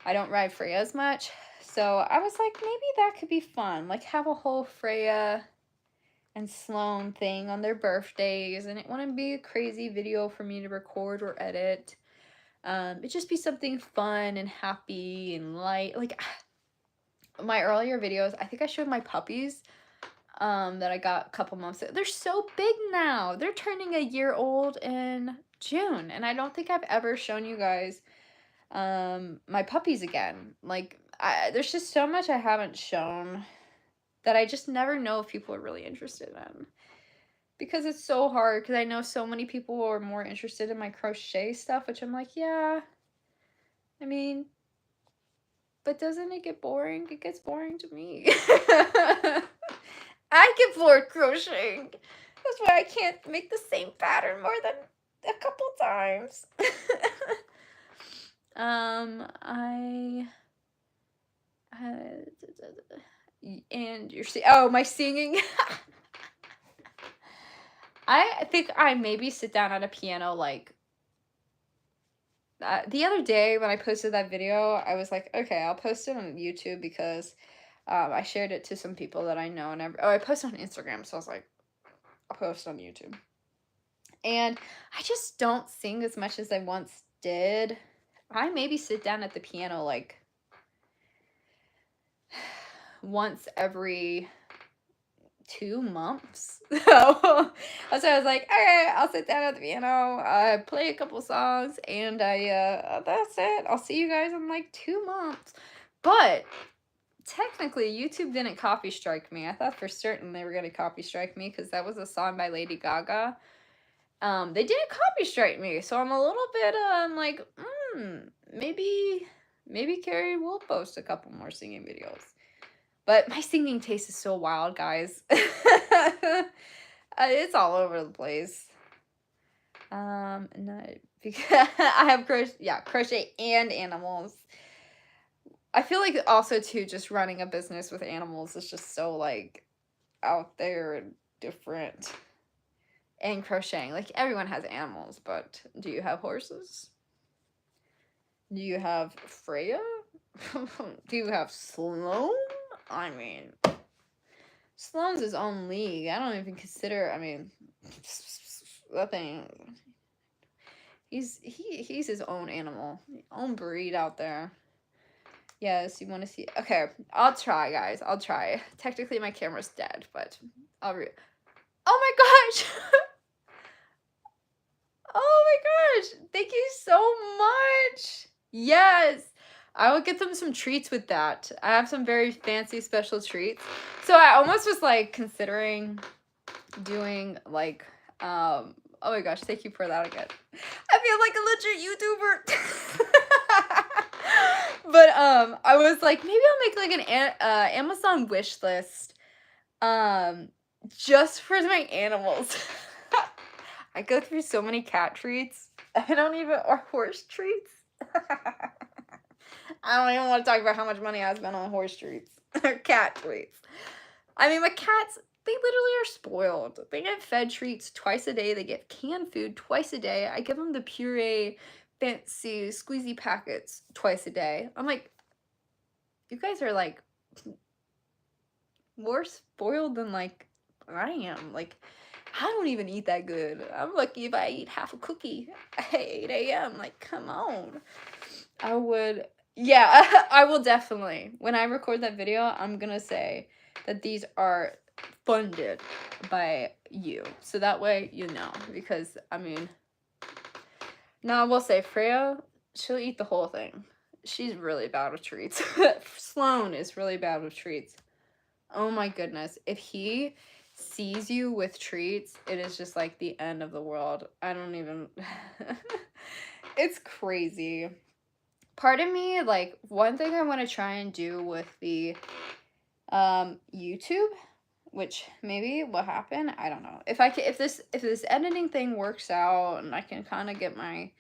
I don't ride Freya as much. So I was like, maybe that could be fun. Like have a whole Freya and Sloan thing on their birthdays, and it wouldn't be a crazy video for me to record or edit. It'd just be something fun and happy and light. Like my earlier videos, I think I showed my puppies that I got a couple months ago. They're so big now. They're turning a year old in June, and I don't think I've ever shown you guys my puppies again. Like there's just so much I haven't shown that I just never know if people are really interested in. Because it's so hard, because I know so many people are more interested in my crochet stuff, which I'm like, yeah, I mean, but doesn't it get boring? It gets boring to me. I get bored crocheting. That's why I can't make the same pattern more than a couple times. And you're my singing. I think I maybe sit down at a piano like the other day when I posted that video, I was like, okay, I'll post it on YouTube because I shared it to some people that I know, and I posted on Instagram, so I was like, I'll post on YouTube. And I just don't sing as much as I once did. I maybe sit down at the piano like once every 2 months. So I was like, all right, I'll sit down at the piano, play a couple songs, and that's it. I'll see you guys in like 2 months. But technically, YouTube didn't copy strike me. I thought for certain they were gonna copy strike me because that was a song by Lady Gaga. They didn't copy strike me, so I'm a little bit like, maybe Carrie will post a couple more singing videos. But my singing taste is so wild, guys. It's all over the place. No, because I have crochet and animals. I feel like also too, just running a business with animals is just so like out there and different. And crocheting, like everyone has animals, but do you have horses? Do you have Freya? Do you have Sloan? I mean, Sloan's his own league. I don't even consider. I mean, that thing. He's his own animal, own breed out there. Yes, you want to see? Okay, I'll try, guys. I'll try. Technically, my camera's dead, but I'll Oh my gosh! Oh my gosh! Thank you so much. Yes. I will get them some treats with that. I have some very fancy special treats. So I almost was like considering doing like oh my gosh, thank you for that again. I feel like a legit YouTuber. But I was like, maybe I'll make like an Amazon wish list just for my animals. I go through so many cat treats. Or horse treats. I don't even want to talk about how much money I spent on horse treats or cat treats. I mean, my cats, they literally are spoiled. They get fed treats twice a day. They get canned food twice a day. I give them the puree, fancy, squeezy packets twice a day. I'm like, you guys are like more spoiled than like I am. Like, I don't even eat that good. I'm lucky if I eat half a cookie at 8 a.m. Like, come on. I will definitely. When I record that video, I'm gonna say that these are funded by you. So that way you know. Because, I mean, now I will say, Freya, she'll eat the whole thing. She's really bad with treats. Sloan is really bad with treats. Oh my goodness. If he sees you with treats, it is just like the end of the world. I don't even... It's crazy. Part of me, like, one thing I want to try and do with the YouTube, which maybe will happen, I don't know. If this editing thing works out and I can kind of get my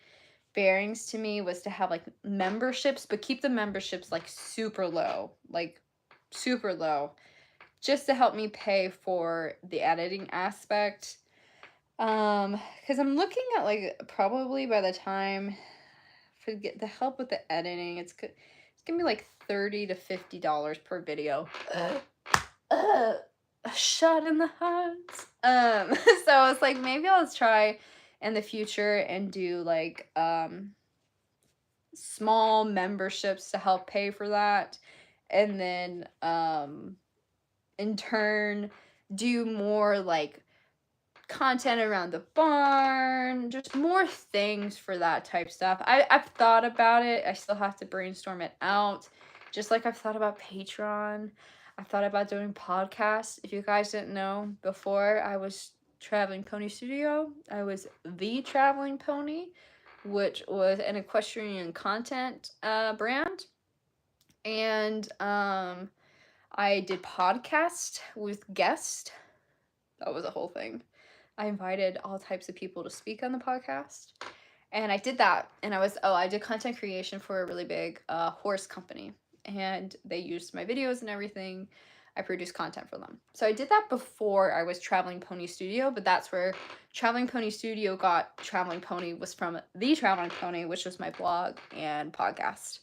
bearings to me was to have like memberships, but keep the memberships like super low, just to help me pay for the editing aspect. Because I'm looking at like probably by the time for get the help with the editing, it's gonna be like $30 to $50 per video. A shot in the heart. So I was like, maybe I'll try in the future and do like small memberships to help pay for that, and then in turn do more like content around the barn, just more things for that type stuff. I've thought about it. I still have to brainstorm it out. Just like I've thought about Patreon. I've thought about doing podcasts. If you guys didn't know, before I was Traveling Pony Studio, I was The Traveling Pony, which was an equestrian content brand. And I did podcast with guests. That was a whole thing. I invited all types of people to speak on the podcast. And I did that. And I did content creation for a really big horse company. And they used my videos and everything. I produced content for them. So I did that before I was Traveling Pony Studio, but that's where Traveling Pony Studio got Traveling Pony was from The Traveling Pony, which was my blog and podcast.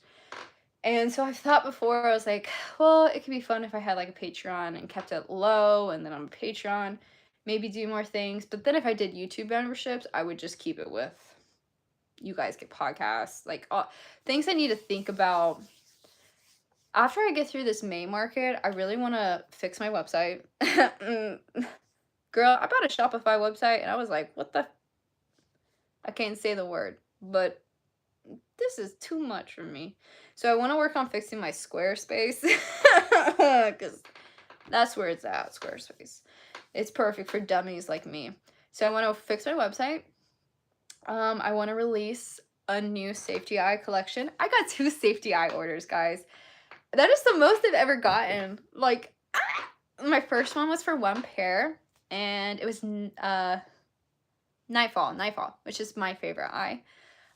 And so I've thought before, I was like, well, it could be fun if I had like a Patreon and kept it low, and then on Patreon, maybe do more things. But then if I did YouTube memberships, I would just keep it with you guys get podcasts, like things I need to think about. After I get through this May market, I really want to fix my website. Girl, I bought a Shopify website and I was like, what the? I can't say the word, but this is too much for me. So I want to work on fixing my Squarespace because that's where it's at, Squarespace. It's perfect for dummies like me. So I want to fix my website. I want to release a new Safety Eye collection. I got 2 Safety Eye orders, guys. That is the most I've ever gotten. Like, my first one was for 1 pair, and it was Nightfall, which is my favorite eye.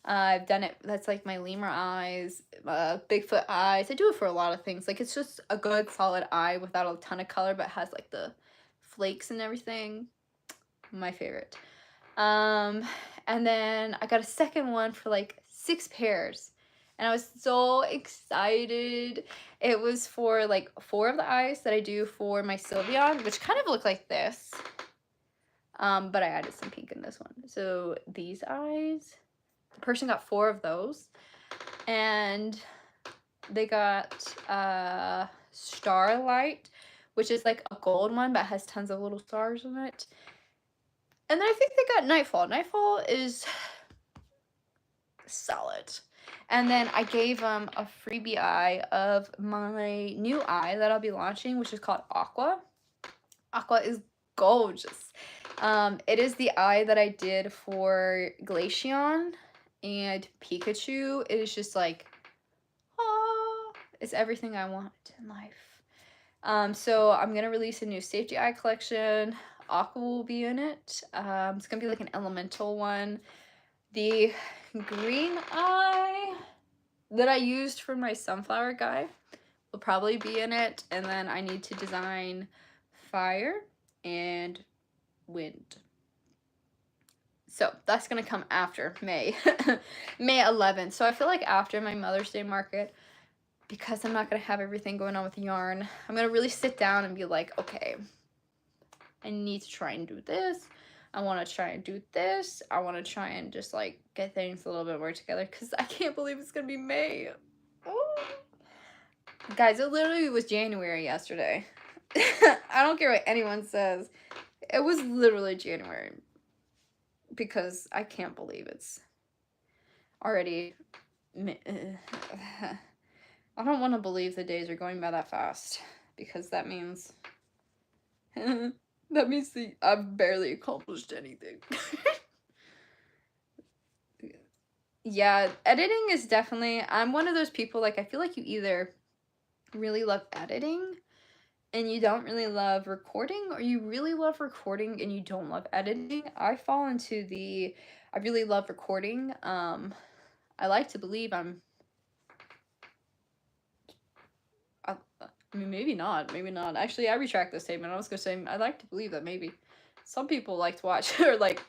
I've done it, that's like my lemur eyes, Bigfoot eyes. I do it for a lot of things. Like, it's just a good solid eye without a ton of color, but has like the flakes and everything. My favorite. And then I got a second one for like 6 pairs. And I was so excited. It was for like 4 of the eyes that I do for my Sylveon, which kind of look like this. But I added some pink in this one. So these eyes, the person got 4 of those. And they got Starlight, which is like a gold one, but has tons of little stars in it. And then I think they got Nightfall. Nightfall is solid. And then I gave them a freebie eye of my new eye that I'll be launching, which is called Aqua. Aqua is gorgeous. It is the eye that I did for Glaceon and Pikachu. It is just like, ah, it's everything I want in life. So I'm going to release a new Safety Eye collection. Aqua will be in it. It's going to be like an elemental one. The green eye that I used for my sunflower guy will probably be in it. And then I need to design fire and wind. So that's going to come after May. May 11th. So I feel like after my Mother's Day market, because I'm not going to have everything going on with yarn, I'm going to really sit down and be like, okay, I need to try and do this. I want to try and do this. I want to try and just like get things a little bit more together, because I can't believe it's going to be May. Ooh. Guys, it literally was January yesterday. I don't care what anyone says. It was literally January, because I can't believe it's already... I don't want to believe the days are going by that fast, because that means... that means I've barely accomplished anything. Yeah, editing is definitely... I'm one of those people, like, I feel like you either really love editing and you don't really love recording, or you really love recording and you don't love editing. I fall into the... I really love recording. I like to believe I mean, maybe not. Actually, I retract this statement. I was gonna say, I like to believe that maybe some people like to watch or like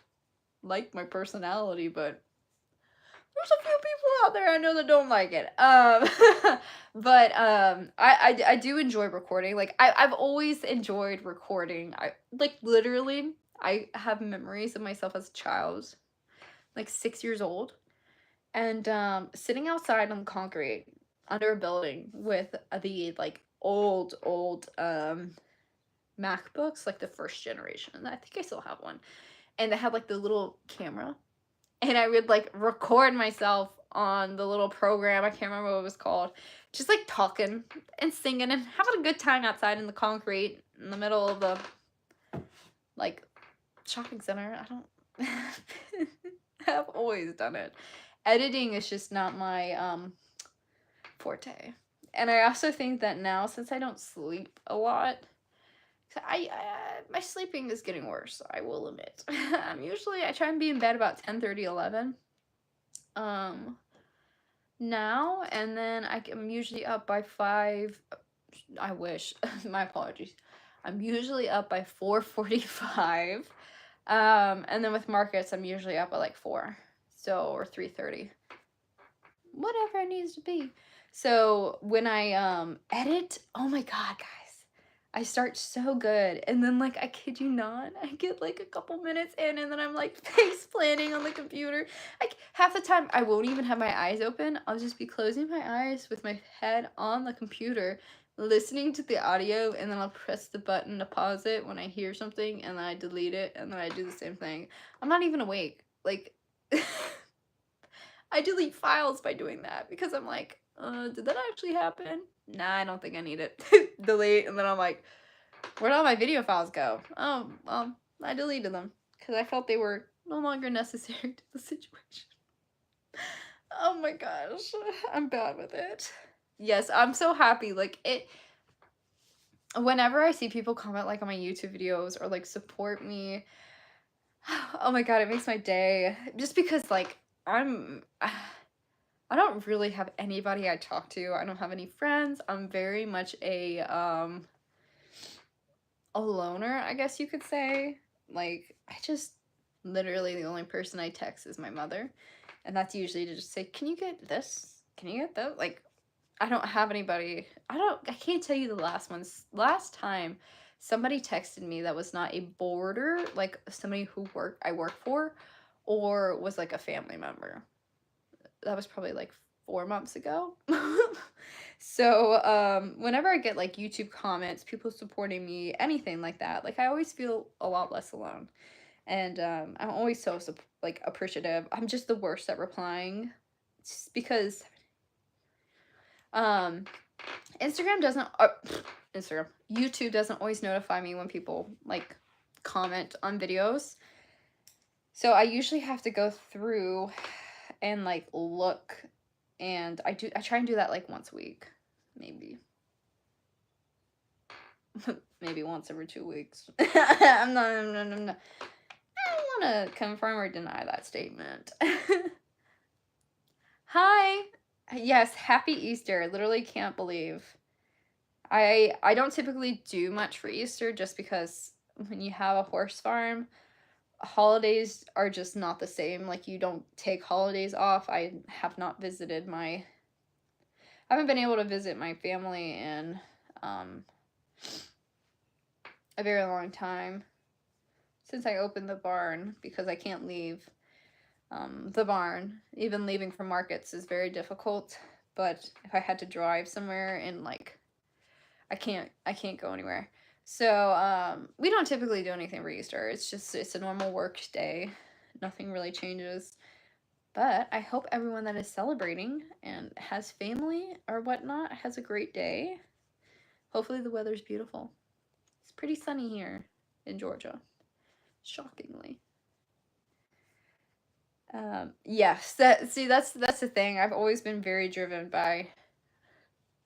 my personality, but there's a few people out there I know that don't like it. But I do enjoy recording. Like I've always enjoyed recording. I like literally I have memories of myself as a child, like 6 years old, and sitting outside on concrete under a building with the like old MacBooks, like the first generation. I think I still have one. And they had like the little camera. And I would like record myself on the little program. I can't remember what it was called. Just like talking and singing and having a good time outside in the concrete in the middle of the like shopping center. I don't I've always done it. Editing is just not my forte. And I also think that now, since I don't sleep a lot, I my sleeping is getting worse, I will admit. I try and be in bed about 10:30, 11 now, and then I'm usually up by 5. I wish. My apologies. I'm usually up by 4:45. And then with markets, I'm usually up at like 4. So, or 3:30. Whatever it needs to be. So, when I edit, oh my god, guys. I start so good, and then like I kid you not, I get like a couple minutes in, and then I'm like face planting on the computer. Like half the time, I won't even have my eyes open. I'll just be closing my eyes with my head on the computer, listening to the audio, and then I'll press the button to pause it when I hear something, and then I delete it, and then I do the same thing. I'm not even awake. Like I delete files by doing that because I'm like, did that actually happen? Nah, I don't think I need it. Delete, and then I'm like, where'd all my video files go? Oh, I deleted them because I felt they were no longer necessary to the situation. Oh my gosh, I'm bad with it. Yes, I'm so happy. Like it. Whenever I see people comment like on my YouTube videos or like support me, oh my god, it makes my day. Just because like I don't really have anybody I talk to. I don't have any friends. I'm very much a loner, I guess you could say. Like I just literally the only person I text is my mother, and that's usually to just say, "Can you get this? Can you get that?" Like I don't have anybody. I can't tell you the last time somebody texted me that was not a boarder, like somebody who I work for, or was like a family member. That was probably like 4 months ago. So whenever I get like YouTube comments, people supporting me, anything like that, like I always feel a lot less alone. And I'm always so like appreciative. I'm just the worst at replying, just because um Instagram doesn't Instagram YouTube doesn't always notify me when people like comment on videos. So I usually have to go through and like look, and I try and do that like once a week, maybe. Maybe once every 2 weeks. I'm not I don't want to confirm or deny that statement. Hi. Yes, happy Easter. I literally can't believe. I don't typically do much for Easter just because when you have a horse farm, holidays are just not the same. Like you don't take holidays off. I haven't been able to visit my family in a very long time since I opened the barn, because I can't leave the barn. Even leaving for markets is very difficult, but if I had to drive somewhere and like I can't go anywhere. So we don't typically do anything for Easter. It's a normal work day. Nothing really changes. But I hope everyone that is celebrating and has family or whatnot has a great day. Hopefully the weather's beautiful. It's pretty sunny here in Georgia, shockingly. Yes, that's the thing. I've always been very driven by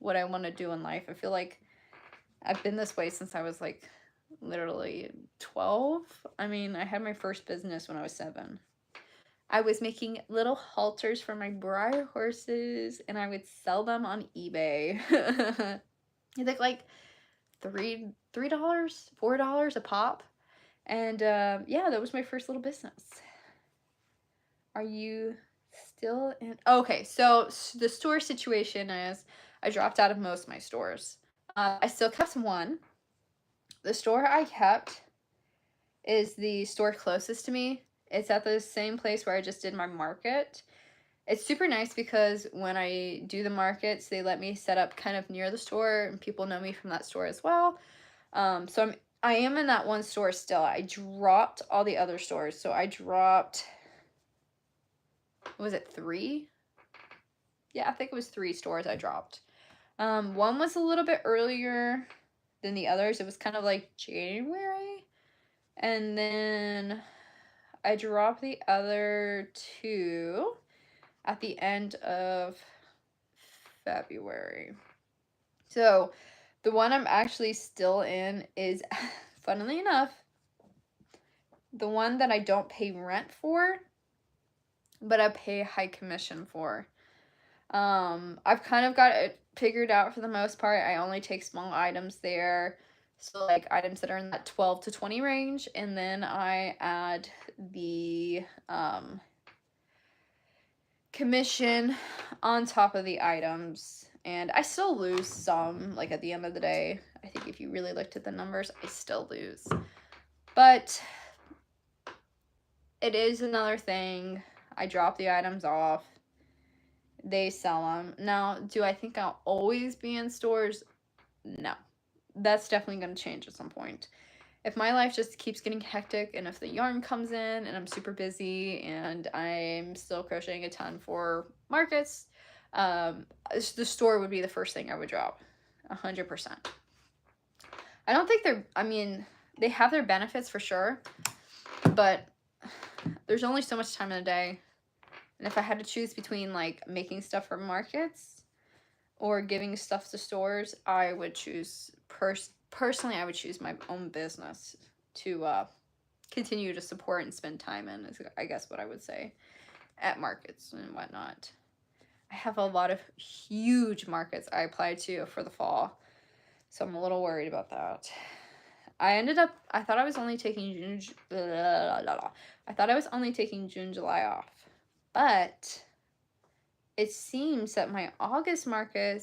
what I want to do in life. I feel like I've been this way since I was like literally 12. I mean, I had my first business when I was 7. I was making little halters for my Breyer horses, and I would sell them on eBay. I think like $3, $4 a pop. And yeah, that was my first little business. Are you still in? Okay, so the store situation is I dropped out of most of my stores. I still kept one. The store I kept is the store closest to me. It's at the same place where I just did my market. It's super nice because when I do the markets, they let me set up kind of near the store, and people know me from that store as well. So I am in that one store still. I dropped all the other stores. So I dropped, was it 3? Yeah, I think it was 3 stores I dropped. One was a little bit earlier than the others. It was kind of like January. And then I dropped the other 2 at the end of February. So the one I'm actually still in is, funnily enough, the one that I don't pay rent for, but I pay high commission for. I've kind of got it figured out for the most part. I only take small items there. So like items that are in that 12 to 20 range, and then I add the commission on top of the items. And I still lose some, like at the end of the day. I think if you really looked at the numbers, I still lose. But it is another thing. I drop the items off. They sell them. Now, do I think I'll always be in stores? No. That's definitely going to change at some point. If my life just keeps getting hectic, and if the yarn comes in and I'm super busy and I'm still crocheting a ton for markets, the store would be the first thing I would drop. 100%. I don't think they have their benefits for sure, but there's only so much time in the day. And if I had to choose between like making stuff for markets or giving stuff to stores, I would choose personally I would choose my own business to continue to support and spend time in, is I guess what I would say, at markets and whatnot. I have a lot of huge markets I applied to for the fall, so I'm a little worried about that. I thought I was only taking June, July off. But it seems that my August market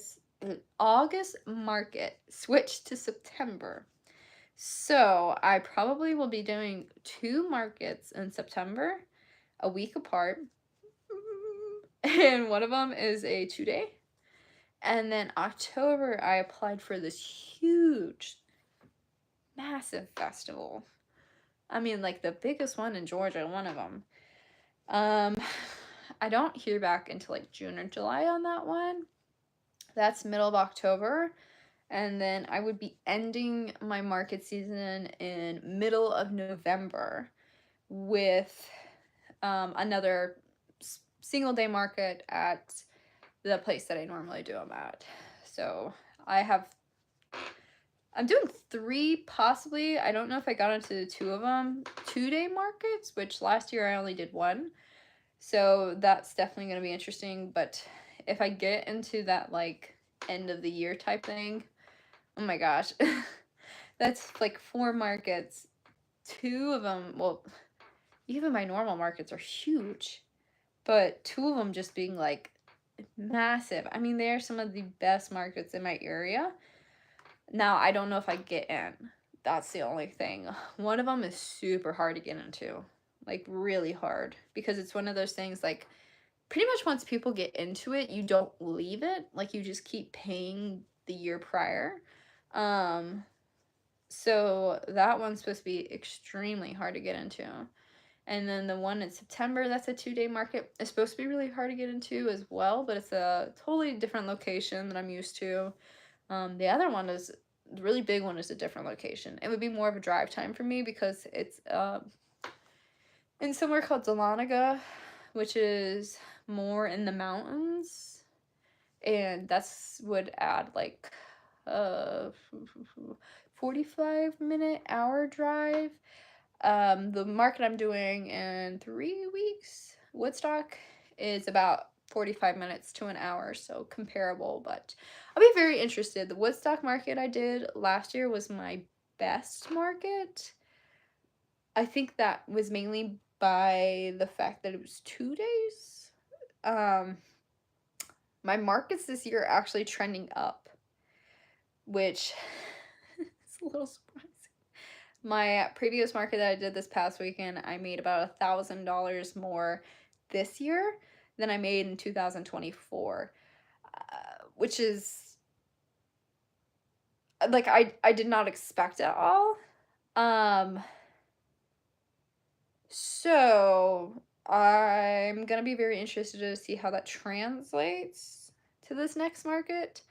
switched to September. So I probably will be doing 2 markets in September, a week apart. And one of them is a 2-day. And then October, I applied for this huge, massive festival. I mean, like the biggest one in Georgia, one of them. I don't hear back until like June or July on that one. That's middle of October. And then I would be ending my market season in middle of November with another single day market at the place that I normally do them at. So I'm doing 3 possibly. I don't know if I got into 2 of them. 2-day markets, which last year I only did 1. So that's definitely going to be interesting. But if I get into that like end of the year type thing, oh my gosh, that's like 4 markets. 2 of them, well, even my normal markets are huge, but 2 of them just being like massive. I mean, they're some of the best markets in my area. Now, I don't know if I get in. That's the only thing. One of them is super hard to get into. Like, really hard. Because it's one of those things, like, pretty much once people get into it, you don't leave it. Like, you just keep paying the year prior. So that one's supposed to be extremely hard to get into. And then the one in September, that's a 2-day market. It's supposed to be really hard to get into as well, but it's a totally different location than I'm used to. The other one is, the really big one is a different location. It would be more of a drive time for me because it's in somewhere called Dahlonega, which is more in the mountains. And that's would add like 45-minute hour drive. The market I'm doing in 3 weeks, Woodstock is about 45 minutes to an hour, so comparable, but I'll be very interested. The Woodstock market I did last year was my best market. I think that was mainly by the fact that it was 2 days. My markets this year are actually trending up, which is a little surprising. My previous market that I did this past weekend, I made about $1,000 more this year than I made in 2024, which is like I did not expect at all. So I'm gonna be very interested to see how that translates to this next market.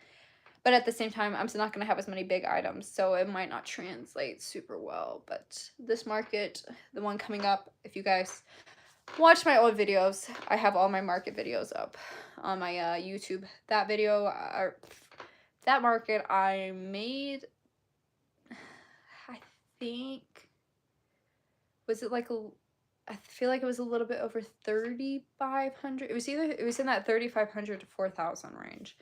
But at the same time, I'm still not gonna have as many big items, so it might not translate super well. But this market, the one coming up, if you guys watch my old videos, I have all my market videos up on my YouTube. That video, that market, I made, I think, was it like I feel like it was a little bit over 3,500. It was in that 3,500 to 4,000 range.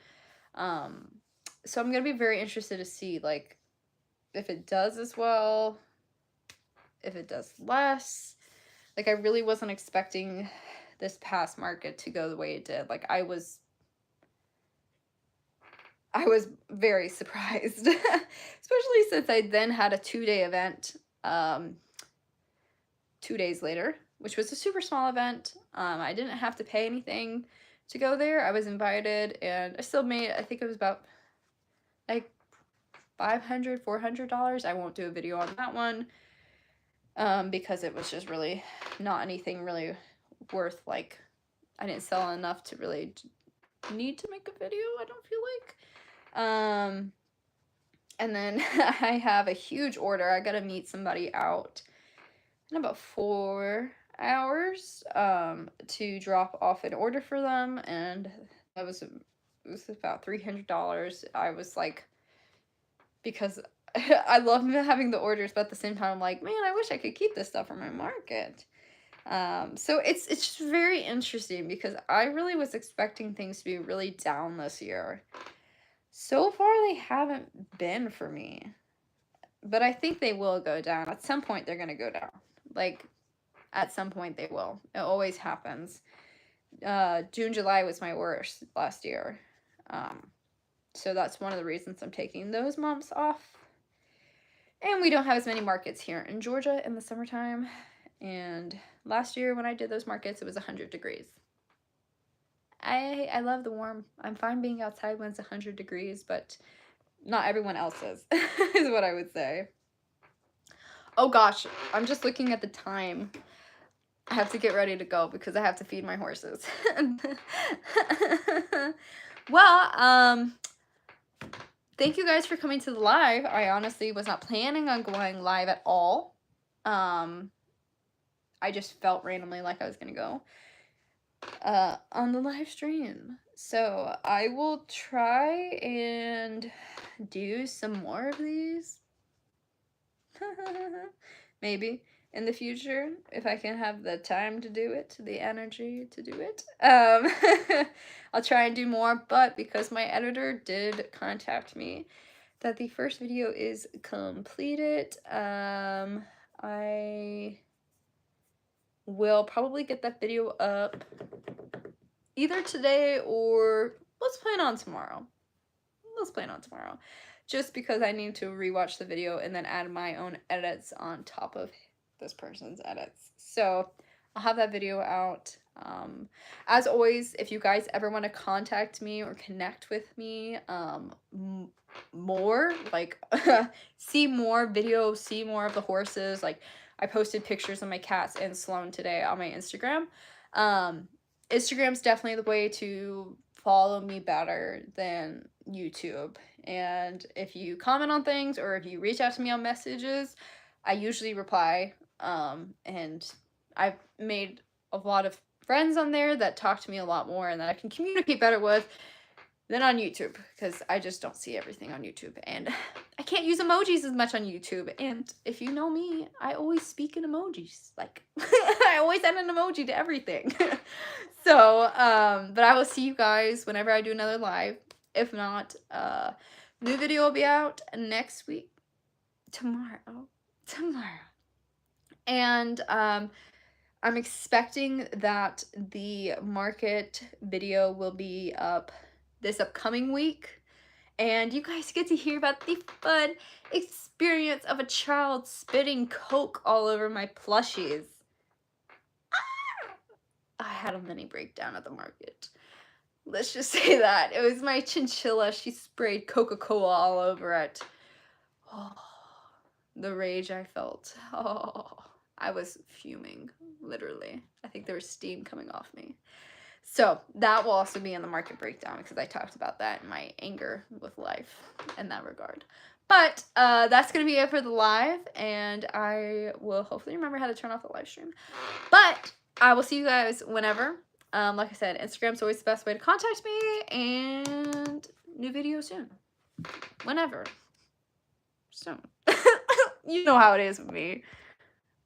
So I'm gonna be very interested to see like if it does as well, if it does less. Like I really wasn't expecting this past market to go the way it did. Like I was very surprised, especially since I then had a 2-day event 2 days later, which was a super small event. I didn't have to pay anything to go there. I was invited, and I still made, I think it was about like $500, $400. I won't do a video on that one because it was just really not anything really worth, like, I didn't sell enough to really need to make a video, I don't feel like. And then I have a huge order. I gotta meet somebody out in about 4 hours to drop off an order for them, and it was about $300. I was like, because I love having the orders, but at the same time I'm like, man, I wish I could keep this stuff for my market. So it's just very interesting because I really was expecting things to be really down this year. So far they haven't been for me, but I think they will go down. At some point they're gonna go down. Like, at some point they will. It always happens. June, July was my worst last year. So that's one of the reasons I'm taking those months off. And we don't have as many markets here in Georgia in the summertime. And last year when I did those markets, it was 100 degrees. I love the warm. I'm fine being outside when it's 100 degrees, but not everyone else is, is what I would say. Oh gosh, I'm just looking at the time. I have to get ready to go because I have to feed my horses. Well, thank you guys for coming to the live. I honestly was not planning on going live at all. I just felt randomly like I was gonna go on the live stream. So I will try and do some more of these. Maybe in the future, if I can have the time to do it, the energy to do it. I'll try and do more, but because my editor did contact me that the first video is completed, I will probably get that video up either today or let's plan on tomorrow. Just because I need to rewatch the video and then add my own edits on top of this person's edits. So I'll have that video out. As always, if you guys ever want to contact me or connect with me more, like see more videos, see more of the horses. Like I posted pictures of my cats and Sloan today on my Instagram. Instagram's definitely the way to follow me better than YouTube. And if you comment on things or if you reach out to me on messages, I usually reply. And I've made a lot of friends on there that talk to me a lot more and that I can communicate better with than on YouTube, because I just don't see everything on YouTube, and I can't use emojis as much on YouTube. And if you know me, I always speak in emojis. Like, I always add an emoji to everything. So, but I will see you guys whenever I do another live. If not, new video will be out next week. Tomorrow. And I'm expecting that the market video will be up this upcoming week, and you guys get to hear about the fun experience of a child spitting Coke all over my plushies. I had a mini breakdown at the market. Let's just say that. It was my chinchilla. She sprayed Coca-Cola all over it. Oh, the rage I felt. Oh, I was fuming, literally. I think there was steam coming off me. So that will also be in the market breakdown, because I talked about that in my anger with life in that regard. But that's going to be it for the live, and I will hopefully remember how to turn off the live stream. But I will see you guys whenever. Like I said, Instagram's always the best way to contact me, and new video soon. Whenever. Soon. You know how it is with me.